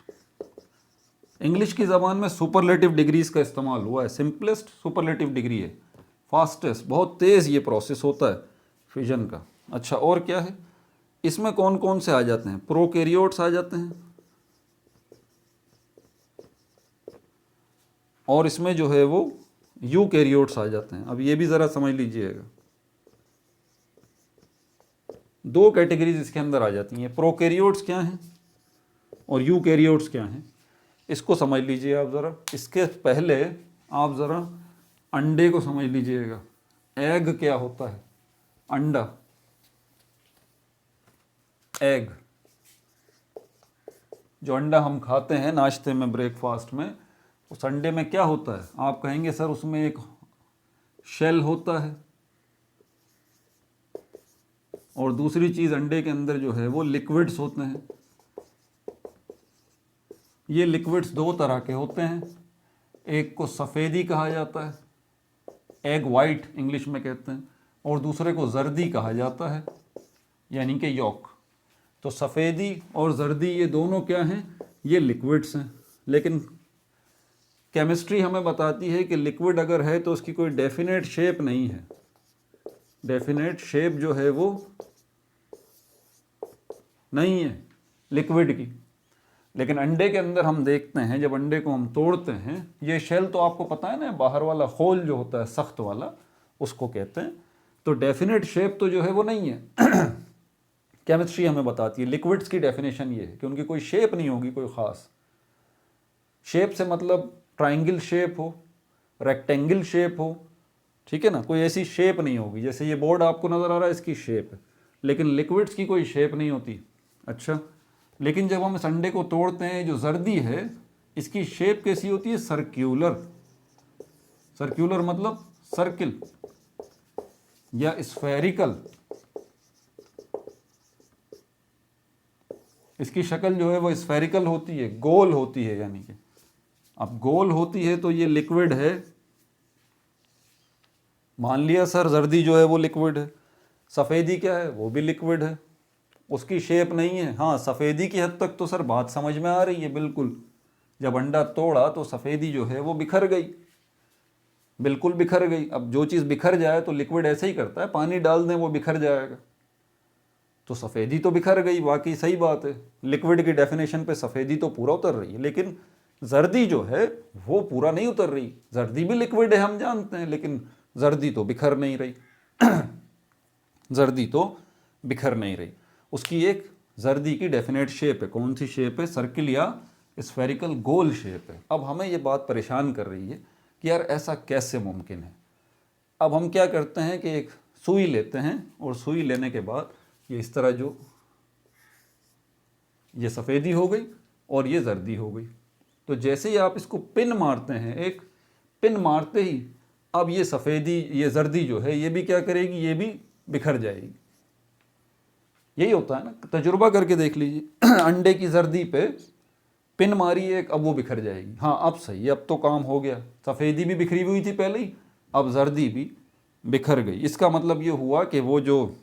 इंग्लिश की ज़बान में सुपरलेटिव डिग्रीज का इस्तेमाल हुआ है। सिंपलेस्ट सुपरलेटिव डिग्री है, फास्टेस्ट बहुत तेज़ ये प्रोसेस होता है फिजन का। अच्छा और क्या है इसमें, कौन कौन से आ जाते हैं? प्रोकैरियोट्स आ जाते हैं, और इसमें जो है वो यूकैरियोट्स आ जाते हैं। अब ये भी ज़रा समझ लीजिएगा, दो कैटेगरीज इसके अंदर आ जाती हैं। प्रोकैरियोट्स क्या हैं और यूकैरियोट्स क्या हैं, इसको समझ लीजिए आप ज़रा। इसके पहले आप ज़रा अंडे को समझ लीजिएगा। एग क्या होता है? अंडा, एग, जो अंडा हम खाते हैं नाश्ते में, ब्रेकफास्ट में, उस अंडे में क्या होता है? आप कहेंगे सर उसमें एक शेल होता है, और दूसरी चीज़ अंडे के अंदर जो है वो लिक्विड्स होते हैं। ये लिक्विड्स दो तरह के होते हैं, एक को सफ़ेदी कहा जाता है, एग वाइट इंग्लिश में कहते हैं, और दूसरे को जर्दी कहा जाता है, यानी कि यॉक। तो सफ़ेदी और जर्दी ये दोनों क्या हैं? ये लिक्विड्स हैं। लेकिन केमिस्ट्री हमें बताती है कि लिक्विड अगर है तो उसकी कोई डेफिनेट शेप नहीं है, डेफिनेट शेप जो है वो नहीं है लिक्विड की। लेकिन अंडे के अंदर हम देखते हैं, जब अंडे को हम तोड़ते हैं, ये शेल तो आपको पता है ना, बाहर वाला होल जो होता है सख्त वाला, उसको कहते हैं। तो डेफिनेट शेप तो जो है वो नहीं है। केमिस्ट्री हमें बताती है। लिक्विड्स की डेफिनेशन ये है कि उनकी कोई शेप नहीं होगी, कोई ख़ास शेप से मतलब ट्राइंगल शेप हो, रेक्टेंगल शेप हो, ठीक है ना, कोई ऐसी शेप नहीं होगी। जैसे ये बोर्ड आपको नज़र आ रहा है, इसकी शेप है, लेकिन लिक्विड्स की कोई शेप नहीं होती। अच्छा, लेकिन जब हम इस अंडे को तोड़ते हैं, जो जर्दी है इसकी शेप कैसी होती है? सर्क्यूलर। सर्क्यूलर मतलब सर्किल या स्फेरिकल। इसकी शक्ल जो है वो स्फेरिकल होती है, गोल होती है। यानी कि अब गोल होती है तो ये लिक्विड है। मान लिया सर जर्दी जो है वो लिक्विड है, सफ़ेदी क्या है? वो भी लिक्विड है, उसकी शेप नहीं है। हाँ, सफ़ेदी की हद तक तो सर बात समझ में आ रही है बिल्कुल। जब अंडा तोड़ा तो सफ़ेदी जो है वो बिखर गई, बिल्कुल बिखर गई। अब जो चीज़ बिखर जाए तो लिक्विड ऐसे ही करता है, पानी डाल दें वो बिखर जाएगा। तो सफ़ेदी तो बिखर गई, वाकई सही बात है। लिक्विड की डेफिनेशन पे सफ़ेदी तो पूरा उतर रही है, लेकिन जर्दी जो है वो पूरा नहीं उतर रही। जर्दी भी लिक्विड है हम जानते हैं, लेकिन जर्दी तो बिखर नहीं रही। जर्दी तो बिखर नहीं रही। उसकी एक जर्दी की डेफिनेट शेप है। कौन सी शेप है? सर्किल या स्फेरिकल, गोल शेप है। अब हमें ये बात परेशान कर रही है कि यार ऐसा कैसे मुमकिन है। अब हम क्या करते हैं कि एक सुई लेते हैं, और सुई लेने के बाद ये इस तरह जो ये सफ़ेदी हो गई और ये जर्दी हो गई। तो जैसे ही आप इसको पिन मारते हैं, एक पिन मारते ही अब ये सफ़ेदी, ये जर्दी जो है ये भी क्या करेगी? ये भी बिखर जाएगी। यही होता है ना, तजुर्बा करके देख लीजिए। अंडे की जर्दी पे पिन मारी एक, अब वो बिखर जाएगी। हाँ, अब सही है, अब तो काम हो गया। सफ़ेदी भी बिखरी हुई थी पहले ही, अब जर्दी भी बिखर गई। इसका मतलब ये हुआ कि वो जो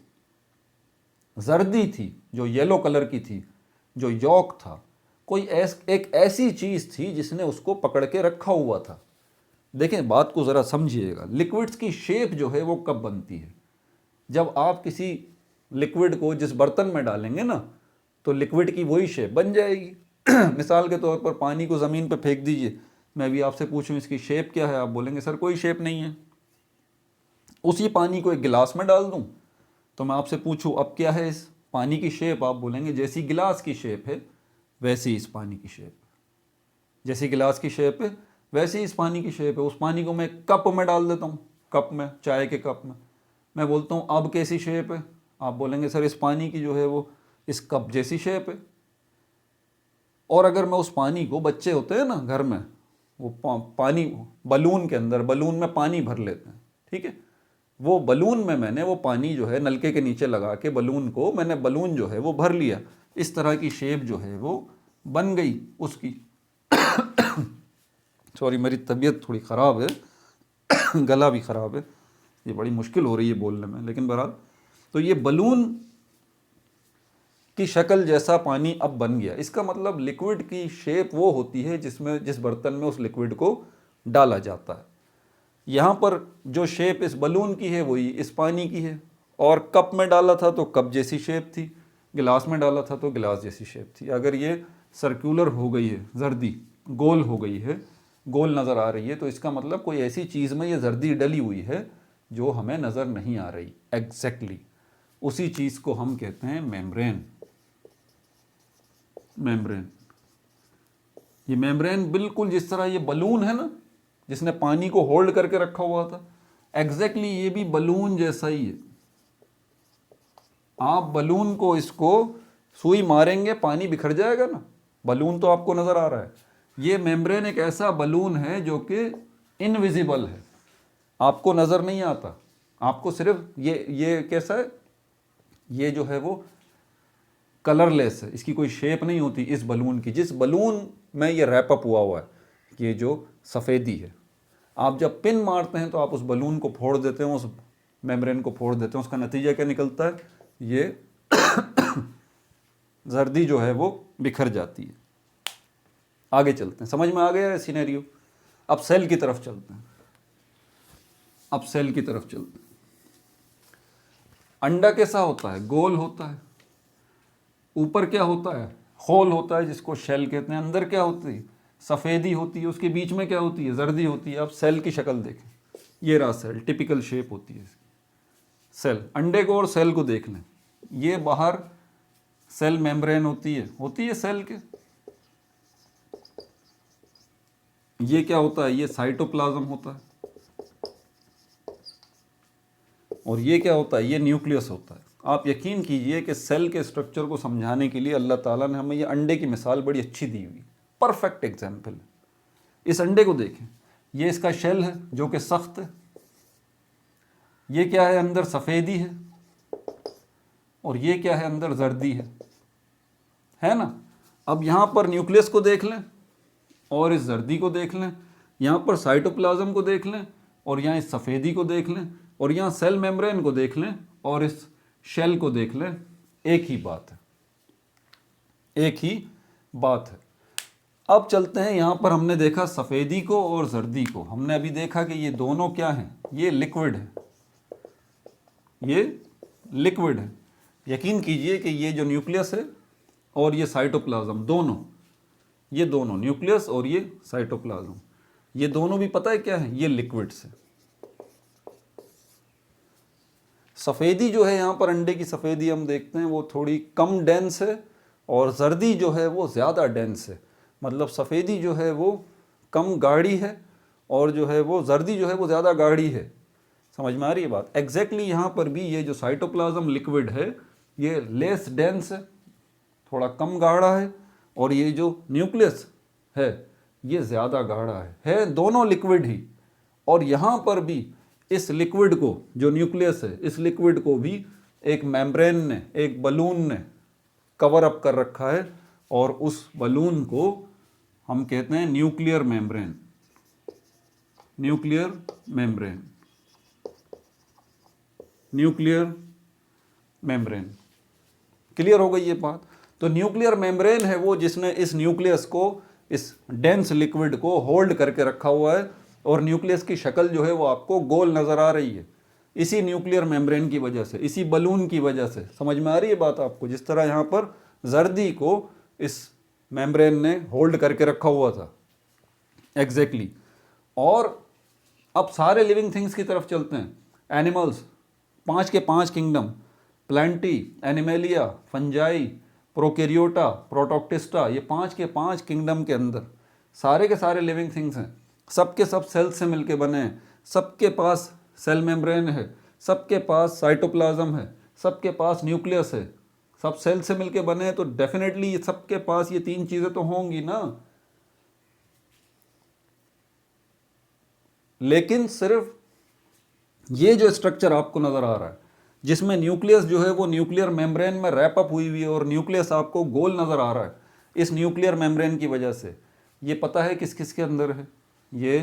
जर्दी थी, जो येलो कलर की थी, जो यॉक था, कोई एक ऐसी चीज़ थी जिसने उसको पकड़ के रखा हुआ था। देखें, बात को ज़रा समझिएगा। लिक्विड्स की शेप जो है वो कब बनती है? जब आप किसी लिक्विड को जिस बर्तन में डालेंगे ना, तो लिक्विड की वही शेप बन जाएगी। मिसाल के तौर पर पानी को ज़मीन पर फेंक दीजिए, मैं भी आपसे पूछूं इसकी शेप क्या है, आप बोलेंगे सर कोई शेप नहीं है। उसी पानी को एक गिलास में डाल दूं तो मैं आपसे पूछूं अब क्या है इस पानी की शेप, आप बोलेंगे जैसी गिलास की शेप है वैसी इस पानी की शेप। जैसी गिलास की शेप है वैसी इस पानी की शेप है। उस पानी को मैं कप में डाल देता हूँ, कप में, चाय के कप में, मैं बोलता हूँ अब कैसी शेप है, आप बोलेंगे सर इस पानी की जो है वो इस कप जैसी शेप है। और अगर मैं उस पानी को, बच्चे होते हैं ना घर में, वो पानी बलून के अंदर, बलून में पानी भर लेते हैं, ठीक है, वो बलून में मैंने वो पानी जो है नलके के नीचे लगा के बलून को मैंने, बलून जो है वो भर लिया, इस तरह की शेप जो है वो बन गई उसकी। सॉरी, मेरी तबीयत थोड़ी ख़राब है, गला भी ख़राब है, ये बड़ी मुश्किल हो रही है बोलने में, लेकिन बहरहाल तो ये बलून की शक्ल जैसा पानी अब बन गया। इसका मतलब लिक्विड की शेप वो होती है जिसमें, जिस बर्तन में उस लिक्विड को डाला जाता है। यहाँ पर जो शेप इस बलून की है वही इस पानी की है। और कप में डाला था तो कप जैसी शेप थी, गिलास में डाला था तो गिलास जैसी शेप थी। अगर ये सर्कुलर हो गई है जर्दी, गोल हो गई है, गोल नज़र आ रही है, तो इसका मतलब कोई ऐसी चीज़ में ये जर्दी डली हुई है जो हमें नज़र नहीं आ रही। एग्जैक्टली उसी चीज़ को हम कहते हैं मेम्ब्रेन। मेम्ब्रेन, ये मेम्ब्रेन बिल्कुल जिस तरह ये बलून है ना जिसने पानी को होल्ड करके रखा हुआ था, एग्जैक्टली ये भी बलून जैसा ही है। आप बलून को, इसको सुई मारेंगे पानी बिखर जाएगा ना, बलून तो आपको नज़र आ रहा है। ये मेम्ब्रेन एक ऐसा बलून है जो कि इनविजिबल है, आपको नज़र नहीं आता। आपको सिर्फ ये कैसा है, ये जो है वो कलरलेस है, इसकी कोई शेप नहीं होती इस बलून की, जिस बलून में ये रैपअप हुआ है, ये जो सफ़ेदी है। आप जब पिन मारते हैं तो आप उस बलून को फोड़ देते हैं, उस मेम्ब्रेन को फोड़ देते हैं, उसका नतीजा क्या निकलता है? ये जर्दी जो है वो बिखर जाती है। आगे चलते हैं, समझ में आ गया है सिनेरियो? अब सेल की तरफ चलते हैं। अब सेल की तरफ चलते हैं। अंडा कैसा होता है? गोल होता है। ऊपर क्या होता है? होल होता है जिसको शेल कहते हैं। अंदर क्या होती है? सफ़ेदी होती है। उसके बीच में क्या होती है? जर्दी होती है। अब सेल की शक्ल देखें, ये रहा सेल, टिपिकल शेप होती है इसकी। सेल, अंडे को और सेल को देख लें। ये बाहर सेल मेम्ब्रेन होती है सेल के। ये क्या होता है, ये साइटोप्लाज्म होता है। और ये क्या होता है, ये न्यूक्लियस होता है। आप यकीन कीजिए कि सेल के स्ट्रक्चर को समझाने के लिए अल्लाह ताला ने हमें ये अंडे की मिसाल बड़ी अच्छी दी हुई, परफेक्ट एग्जाम्पल। इस अंडे को देखें, ये इसका शेल है जो कि सख्त है। ये क्या है, अंदर सफ़ेदी है, और ये क्या है, अंदर जर्दी है ना। अब यहाँ पर न्यूक्लियस को देख लें और इस जर्दी को देख लें, यहाँ पर साइटोप्लाज्म को देख लें और यहाँ इस सफ़ेदी को देख लें, और यहाँ सेल मेम्ब्रेन को देख लें और इस शेल को देख लें। एक ही बात है, एक ही बात है। अब चलते हैं, यहाँ पर हमने देखा सफ़ेदी को और जर्दी को। हमने अभी देखा कि ये दोनों क्या हैं, ये लिक्विड है, ये लिक्विड है। यकीन कीजिए कि ये जो न्यूक्लियस है और ये साइटोप्लाज्म, दोनों, ये दोनों न्यूक्लियस और ये साइटोप्लाज्म, ये दोनों भी पता है क्या है, ये लिक्विड्स है। सफ़ेदी जो है, यहाँ पर अंडे की सफ़ेदी हम देखते हैं वो थोड़ी कम डेंस है, और जर्दी जो है वो ज़्यादा डेंस है। मतलब सफ़ेदी जो है वो कम गाढ़ी है, और जो है वो जर्दी जो है वो ज़्यादा गाढ़ी है। समझ में आ रही है बात। एग्जैक्टली यहाँ पर भी ये जो साइटोप्लाज्म लिक्विड है ये लेस डेंस है, थोड़ा कम गाढ़ा है, और ये जो न्यूक्लियस है ये ज़्यादा गाढ़ा है दोनों लिक्विड ही। और यहाँ पर भी इस लिक्विड को, जो न्यूक्लियस है, इस लिक्विड को भी एक मेम्ब्रेन ने, एक बलून ने कवर अप कर रखा है, और उस बलून को हम कहते हैं nuclear membrane. Nuclear membrane, nuclear membrane. Clear हो गई ये बात। तो न्यूक्लियर मेम्ब्रेन है वो जिसने इस न्यूक्लियस को, इस डेंस लिक्विड को होल्ड करके रखा हुआ है, और न्यूक्लियस की शक्ल जो है वो आपको गोल नज़र आ रही है इसी न्यूक्लियर मेम्ब्रेन की वजह से, इसी बलून की वजह से। समझ में आ रही है बात आपको। जिस तरह यहाँ पर जर्दी को इस मेम्ब्रेन ने होल्ड करके रखा हुआ था, एग्जैक्टली। और अब सारे लिविंग थिंग्स की तरफ चलते हैं। एनिमल्स, 5 के 5 kingdom, plantae, animalia, fungi, prokaryota, protoctista, ये 5 के 5 किंगडम के अंदर सारे के सारे लिविंग थिंग्स हैं। सबके सब सेल से मिलके बने हैं, सबके पास सेल मेम्ब्रेन है, सबके पास साइटोप्लाज्म है, सबके पास न्यूक्लियस है, सब सेल से मिलके बने हैं। तो डेफिनेटली सबके पास ये 3 चीज़ें तो होंगी ना। लेकिन सिर्फ ये जो स्ट्रक्चर आपको नज़र आ रहा है जिसमें न्यूक्लियस जो है वो न्यूक्लियर मेम्ब्रेन में रैप अप हुई हुई है, और न्यूक्लियस आपको गोल नज़र आ रहा है इस न्यूक्लियर मेम्ब्रेन की वजह से, ये पता है किस किस के अंदर है, ये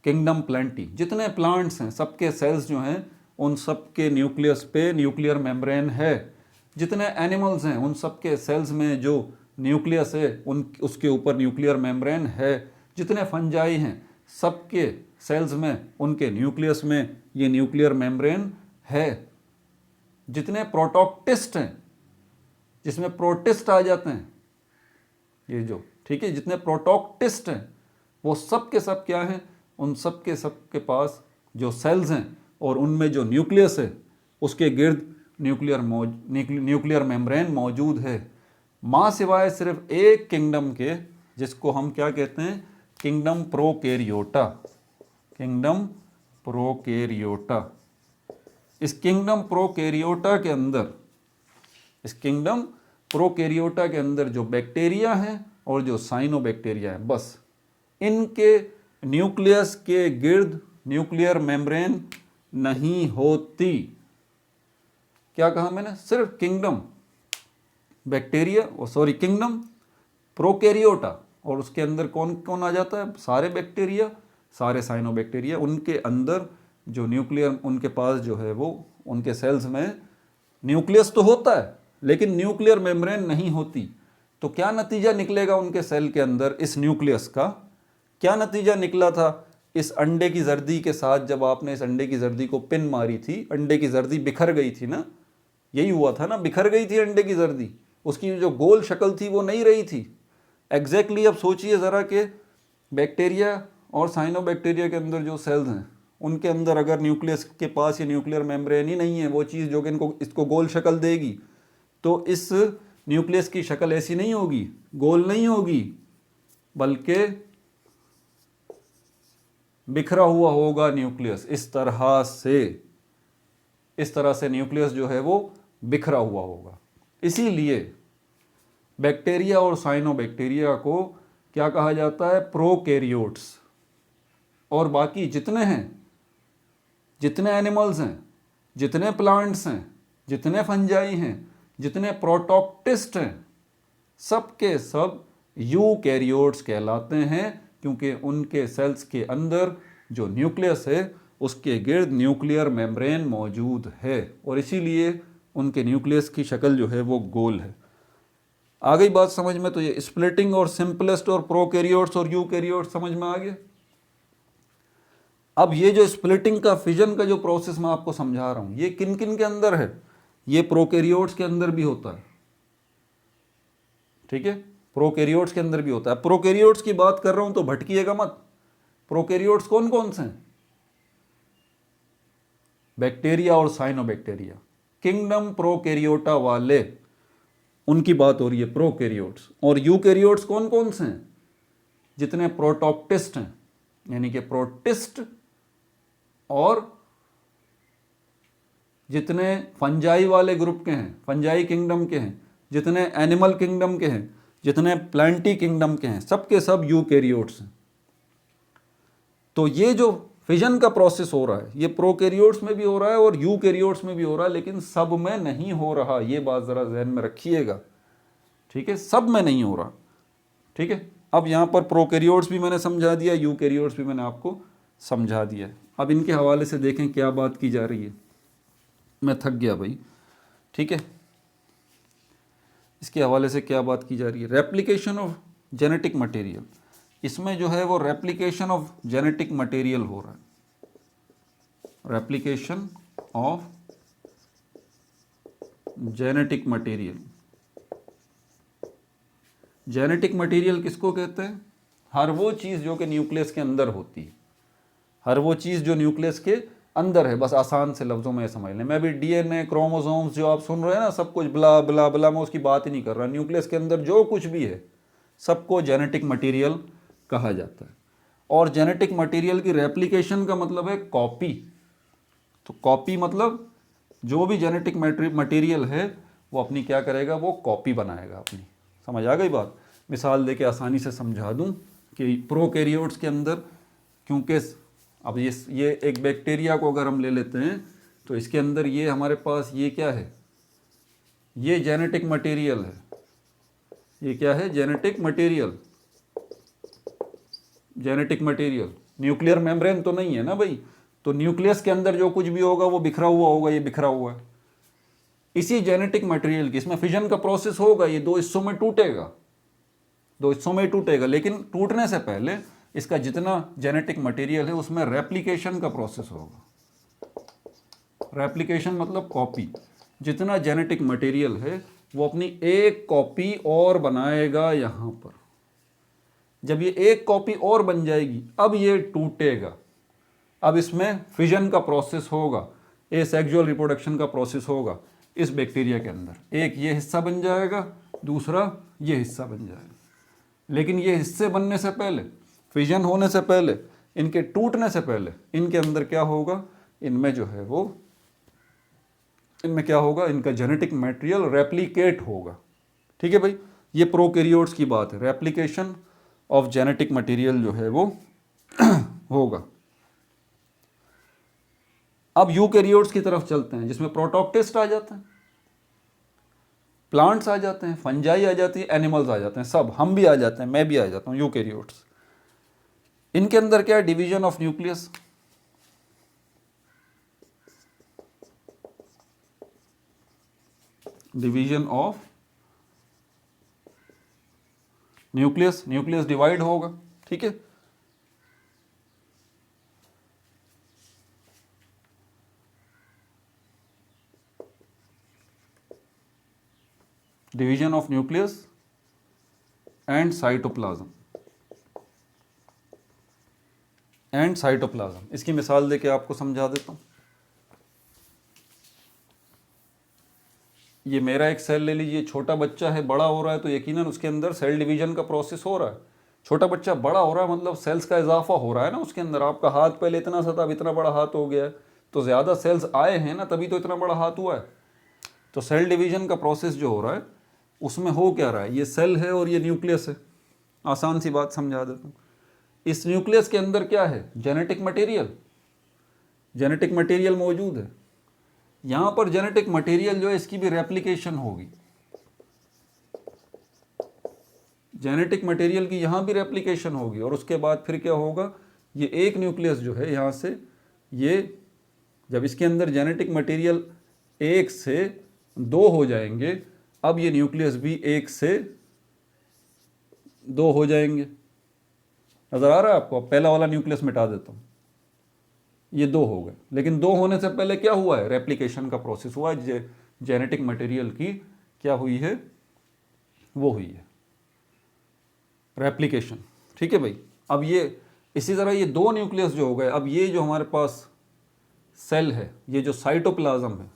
किंगडम प्लांटी। जितने प्लांट्स हैं सबके सेल्स जो हैं उन सब के न्यूक्लियस पे न्यूक्लियर मेम्ब्रेन है। जितने एनिमल्स हैं उन सब के सेल्स में जो न्यूक्लियस है उसके ऊपर न्यूक्लियर मेम्ब्रेन है। जितने फंजाई हैं सबके सेल्स में, उनके न्यूक्लियस में ये न्यूक्लियर मेम्ब्रेन है। जितने प्रोटोक्टिस्ट हैं, जिसमें प्रोटिस्ट आ जाते हैं, ये जो, ठीक है, जितने प्रोटोक्टिस्ट हैं वो सब के सब क्या हैं, उन सब के पास जो सेल्स हैं और उनमें जो न्यूक्लियस है उसके गिर्द न्यूक्लियर मेम्ब्रेन मौजूद है। माँ सिवाय सिर्फ एक किंगडम के, जिसको हम क्या कहते हैं, किंगडम प्रोकैरियोटा। किंगडम प्रोकैरियोटा। इस किंगडम प्रोकैरियोटा के अंदर, इस किंगडम प्रोकैरियोटा के अंदर जो बैक्टीरिया हैं और जो साइनोबैक्टीरिया हैं, बस इनके न्यूक्लियस के गिर्द न्यूक्लियर मेम्ब्रेन नहीं होती। क्या कहा मैंने, सिर्फ किंगडम बैक्टीरिया, किंगडम प्रोकैरियोटा, और उसके अंदर कौन कौन आ जाता है, सारे बैक्टीरिया, सारे साइनोबैक्टीरिया। उनके अंदर जो न्यूक्लियर, उनके पास जो है वो, उनके सेल्स में न्यूक्लियस तो होता है लेकिन न्यूक्लियर मेम्ब्रेन नहीं होती। तो क्या नतीजा निकलेगा उनके सेल के अंदर इस न्यूक्लियस का, क्या नतीजा निकला था इस अंडे की जर्दी के साथ। जब आपने इस अंडे की जर्दी को पिन मारी थी, अंडे की जर्दी बिखर गई थी ना, यही हुआ था ना, बिखर गई थी अंडे की जर्दी, उसकी जो गोल शक्ल थी वो नहीं रही थी। एग्जैक्टली अब सोचिए ज़रा कि बैक्टीरिया और साइनोबैक्टीरिया के अंदर जो सेल्स हैं उनके अंदर अगर न्यूक्लियस के पास ये न्यूक्लियर मेम्ब्रेन ही नहीं है, वो चीज़ जो कि इसको गोल शक्ल देगी, तो इस न्यूक्लियस की शक्ल ऐसी नहीं होगी, गोल नहीं होगी, बल्कि बिखरा हुआ होगा न्यूक्लियस। इस तरह से न्यूक्लियस जो है वो बिखरा हुआ होगा। इसीलिए बैक्टीरिया और साइनोबैक्टीरिया को क्या कहा जाता है? प्रोकैरियोट्स। और बाकी जितने हैं, जितने एनिमल्स हैं, जितने प्लांट्स हैं, जितने फंजाई हैं, जितने प्रोटोक्टिस्ट हैं, सब के सब यूकैरियोट्स कहलाते हैं, क्योंकि उनके सेल्स के अंदर जो न्यूक्लियस है उसके गिर्द न्यूक्लियर मेम्ब्रेन मौजूद है, और इसीलिए उनके न्यूक्लियस की शक्ल जो है वो गोल है। आ गई बात समझ में? तो ये स्प्लिटिंग और सिंपलेस्ट और प्रोकैरियोट्स और यूकैरियोट्स समझ में आ गया। अब ये जो स्प्लिटिंग का, फिजन का जो प्रोसेस मैं आपको समझा रहा हूं, ये किन किन के अंदर है? ये प्रोकैरियोट्स के अंदर भी होता है, ठीक है, प्रोकैरियोट्स के अंदर भी होता है। प्रोकैरियोट्स की बात कर रहा हूं तो भटकिएगा मत। प्रोकैरियोट्स कौन कौन से हैं? बैक्टीरिया और साइनोबैक्टीरिया, किंगडम प्रोकैरियोटा वाले, उनकी बात हो रही है, प्रोकैरियोट्स। और यूकैरियोट्स कौन कौन से हैं? जितने प्रोटोक्टिस्ट हैं, यानी कि प्रोटिस्ट, और जितने फंजाई वाले ग्रुप के हैं, फंजाई किंगडम के हैं, जितने एनिमल किंगडम के हैं, जितने प्लांटी किंगडम के हैं, सब के सब यूकैरियोट्स हैं। तो ये जो फिजन का प्रोसेस हो रहा है, ये प्रोकैरियोट्स में भी हो रहा है और यूकैरियोट्स में भी हो रहा है, लेकिन सब में नहीं हो रहा। ये बात जरा ध्यान में रखिएगा, ठीक है, सब में नहीं हो रहा, ठीक है। अब यहाँ पर प्रोकैरियोट्स भी मैंने समझा दिया, यूकैरियोट्स भी मैंने आपको समझा दिया। अब इनके हवाले से देखें क्या बात की जा रही है। मैं थक गया भाई, ठीक है। इसके हवाले से क्या बात की जा रही है? Replication of genetic material. इसमें जो है वो रेप्लिकेशन ऑफ जेनेटिक मटेरियल हो रहा है। Replication of genetic material. Genetic material किसको कहते हैं? हर वो चीज़ जो कि न्यूक्लियस के अंदर होती है, हर वो चीज़ जो न्यूक्लियस के अंदर है। बस आसान से लफ्ज़ों में समझ लें। मैं भी डीएनए, क्रोमोसोम्स जो आप सुन रहे हैं ना, सब कुछ ब्ला ब्ला ब्ला, मैं उसकी बात ही नहीं कर रहा। न्यूक्लियस के अंदर जो कुछ भी है सबको जेनेटिक मटेरियल कहा जाता है। और जेनेटिक मटेरियल की रेप्लिकेशन का मतलब है कॉपी। तो कॉपी मतलब जो भी जेनेटिक मटेरियल है वो अपनी क्या करेगा? वो कॉपी बनाएगा अपनी। समझ आ गई बात? मिसाल देके आसानी से समझा दूं कि प्रोकैरियोट्स के अंदर, क्योंकि अब ये एक बैक्टीरिया को अगर हम ले लेते हैं तो इसके अंदर ये हमारे पास ये क्या है? ये जेनेटिक मटेरियल है। ये क्या है? Genetic material. Genetic material, nuclear membrane तो नहीं है ना भाई। तो न्यूक्लियस के अंदर जो कुछ भी होगा वो बिखरा हुआ होगा, ये बिखरा हुआ है। इसी जेनेटिक मटेरियल की, इसमें फिजन का प्रोसेस होगा, ये दो हिस्सों में टूटेगा, दो हिस्सों में टूटेगा। लेकिन टूटने से पहले इसका जितना जेनेटिक मटेरियल है उसमें रेप्लिकेशन का प्रोसेस होगा। रेप्लिकेशन मतलब कॉपी। जितना जेनेटिक मटेरियल है वो अपनी एक कॉपी और बनाएगा यहाँ पर। जब ये एक कॉपी और बन जाएगी, अब ये टूटेगा। अब इसमें फिजन का प्रोसेस होगा, एसेक्सुअल रिप्रोडक्शन का प्रोसेस होगा इस बैक्टीरिया के अंदर। एक ये हिस्सा बन जाएगा, दूसरा ये हिस्सा बन जाएगा। लेकिन ये हिस्से बनने से पहले, फिजन होने से पहले, इनके टूटने से पहले, इनके अंदर क्या होगा? इनमें जो है वो, इनमें क्या होगा? इनका जेनेटिक मटेरियल रेप्लिकेट होगा। ठीक है भाई, ये प्रोकैरियोट्स की बात है। रेप्लिकेशन ऑफ जेनेटिक मटेरियल जो है वो होगा। अब यूकैरियोट्स की तरफ चलते हैं, जिसमें प्रोटोक्टिस्ट आ जाते हैं, प्लांट्स आ जाते हैं, फंजाई आ जाती है, एनिमल्स आ जाते हैं, सब हम भी आ जाते हैं, मैं भी आ जाता हूँ, यूकैरियोट्स। इनके अंदर क्या है? Division of nucleus. Division of nucleus, nucleus divide होगा, ठीक है। Division of nucleus and cytoplasm, and cytoplasm. इसकी मिसाल देके आपको समझा देता हूं। ये मेरा एक सेल ले लीजिए, छोटा बच्चा है, बड़ा हो रहा है तो यकीनन उसके अंदर सेल डिवीजन का प्रोसेस हो रहा है। छोटा बच्चा बड़ा हो रहा है मतलब सेल्स का इजाफा हो रहा है ना उसके अंदर। आपका हाथ पहले इतना सा था, अब इतना बड़ा हाथ हो गया है, तो ज़्यादा सेल्स आए हैं ना, तभी तो इतना बड़ा हाथ हुआ है। तो सेल डिवीजन का प्रोसेस जो हो रहा है उसमें हो क्या रहा है, ये सेल है और ये न्यूक्लियस है। आसान सी बात समझा देता हूँ। इस न्यूक्लियस के अंदर क्या है, जेनेटिक मटेरियल, जेनेटिक मटेरियल मौजूद है। यहाँ पर जेनेटिक मटेरियल जो है इसकी भी रेप्लिकेशन होगी, जेनेटिक मटेरियल की यहाँ भी रेप्लिकेशन होगी। और उसके बाद फिर क्या होगा, ये एक न्यूक्लियस जो है यहाँ से, ये जब इसके अंदर जेनेटिक मटेरियल 1 से 2 हो जाएंगे, अब ये न्यूक्लियस भी 1 से 2 हो जाएंगे। नज़र आ रहा है आपको? पहला वाला न्यूक्लियस मिटा देता हूँ, ये 2 हो गए। लेकिन 2 होने से पहले क्या हुआ है, रेप्लिकेशन का प्रोसेस हुआ है। जेनेटिक मटेरियल की क्या हुई है, वो हुई है रेप्लिकेशन। ठीक है भाई। अब ये इसी तरह ये 2 न्यूक्लियस जो हो गए, अब ये जो हमारे पास सेल है, ये जो साइटोप्लाज्म है,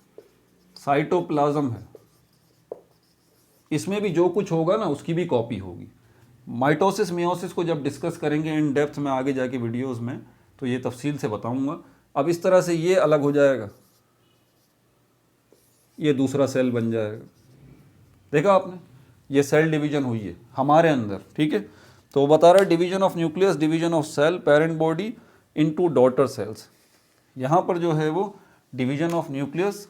साइटोप्लाज्म है, इसमें भी जो कुछ होगा ना उसकी भी कॉपी होगी। माइटोसिस मियोसिस को जब डिस्कस करेंगे इन डेप्थ में आगे जाके वीडियोस में, तो ये तफसील से बताऊंगा। अब इस तरह से ये अलग हो जाएगा, ये दूसरा सेल बन जाएगा। देखा आपने, ये सेल डिवीजन हुई है हमारे अंदर। ठीक है, तो वो बता रहा है division of nucleus, division of cell, parent body into daughter cells. यहाँ पर जो है वो division of nucleus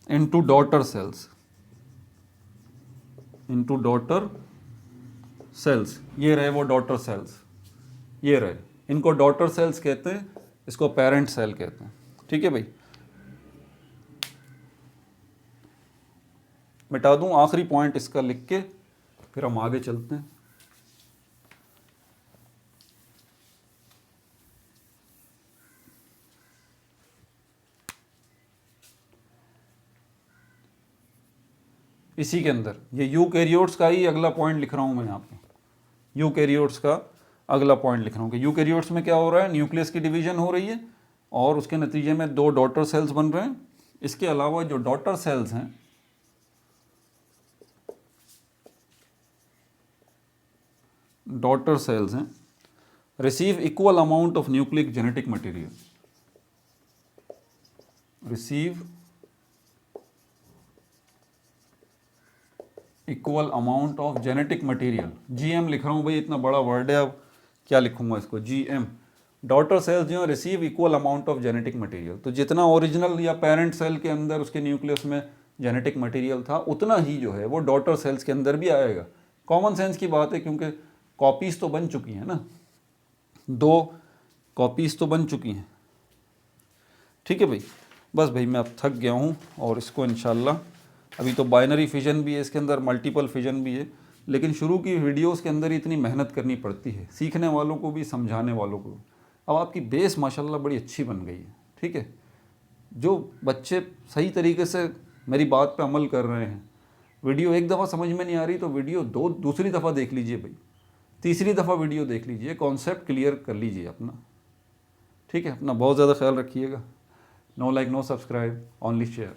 into daughter cells, into daughter cells, ये रहे वो डॉटर सेल्स, ये रहे, इनको डॉटर सेल्स कहते हैं, इसको पेरेंट सेल कहते हैं। ठीक है भाई, मिटा दूं आखिरी पॉइंट इसका लिख के, फिर हम आगे चलते हैं। इसी के अंदर ये यूकैरियोट्स का ही अगला पॉइंट लिख रहा हूं मैं यहाँ पे, यूकैरियोट्स का अगला पॉइंट लिख रहा हूँ कि यूकैरियोट्स में क्या हो रहा है, न्यूक्लियस की डिवीजन हो रही है और उसके नतीजे में 2 डॉटर सेल्स बन रहे हैं। इसके अलावा जो डॉटर सेल्स हैं, डॉटर सेल्स हैं, receive equal amount of nucleic genetic material, receive equal amount of genetic material. GM लिख रहा हूँ भाई, इतना बड़ा वर्ड है, अब क्या लिखूंगा इसको, जीएम। डॉटर सेल्स जो receive equal amount of genetic material, तो जितना ओरिजिनल या पेरेंट सेल के अंदर उसके न्यूक्लियस में जेनेटिक मटेरियल था, उतना ही जो है वो डॉटर सेल्स के अंदर भी आएगा। कॉमन सेंस की बात है, क्योंकि कॉपीज़ तो बन चुकी हैं ना, 2 कॉपीज़ तो बन चुकी हैं। ठीक है भाई, बस भाई मैं अब थक गया हूँ, और इसको इंशाल्लाह, अभी तो बाइनरी फिजन भी है इसके अंदर, मल्टीपल फिजन भी है, लेकिन शुरू की वीडियोस के अंदर इतनी मेहनत करनी पड़ती है, सीखने वालों को भी, समझाने वालों को। अब आपकी बेस माशाल्लाह बड़ी अच्छी बन गई है। ठीक है, जो बच्चे सही तरीके से मेरी बात पे अमल कर रहे हैं, वीडियो एक दफ़ा समझ में नहीं आ रही तो वीडियो दूसरी दफ़ा देख लीजिए भाई, तीसरी दफ़ा वीडियो देख लीजिए, कॉन्सेप्ट क्लियर कर लीजिए अपना। ठीक है, अपना बहुत ज़्यादा ख्याल रखिएगा। No like, no subscribe, only share.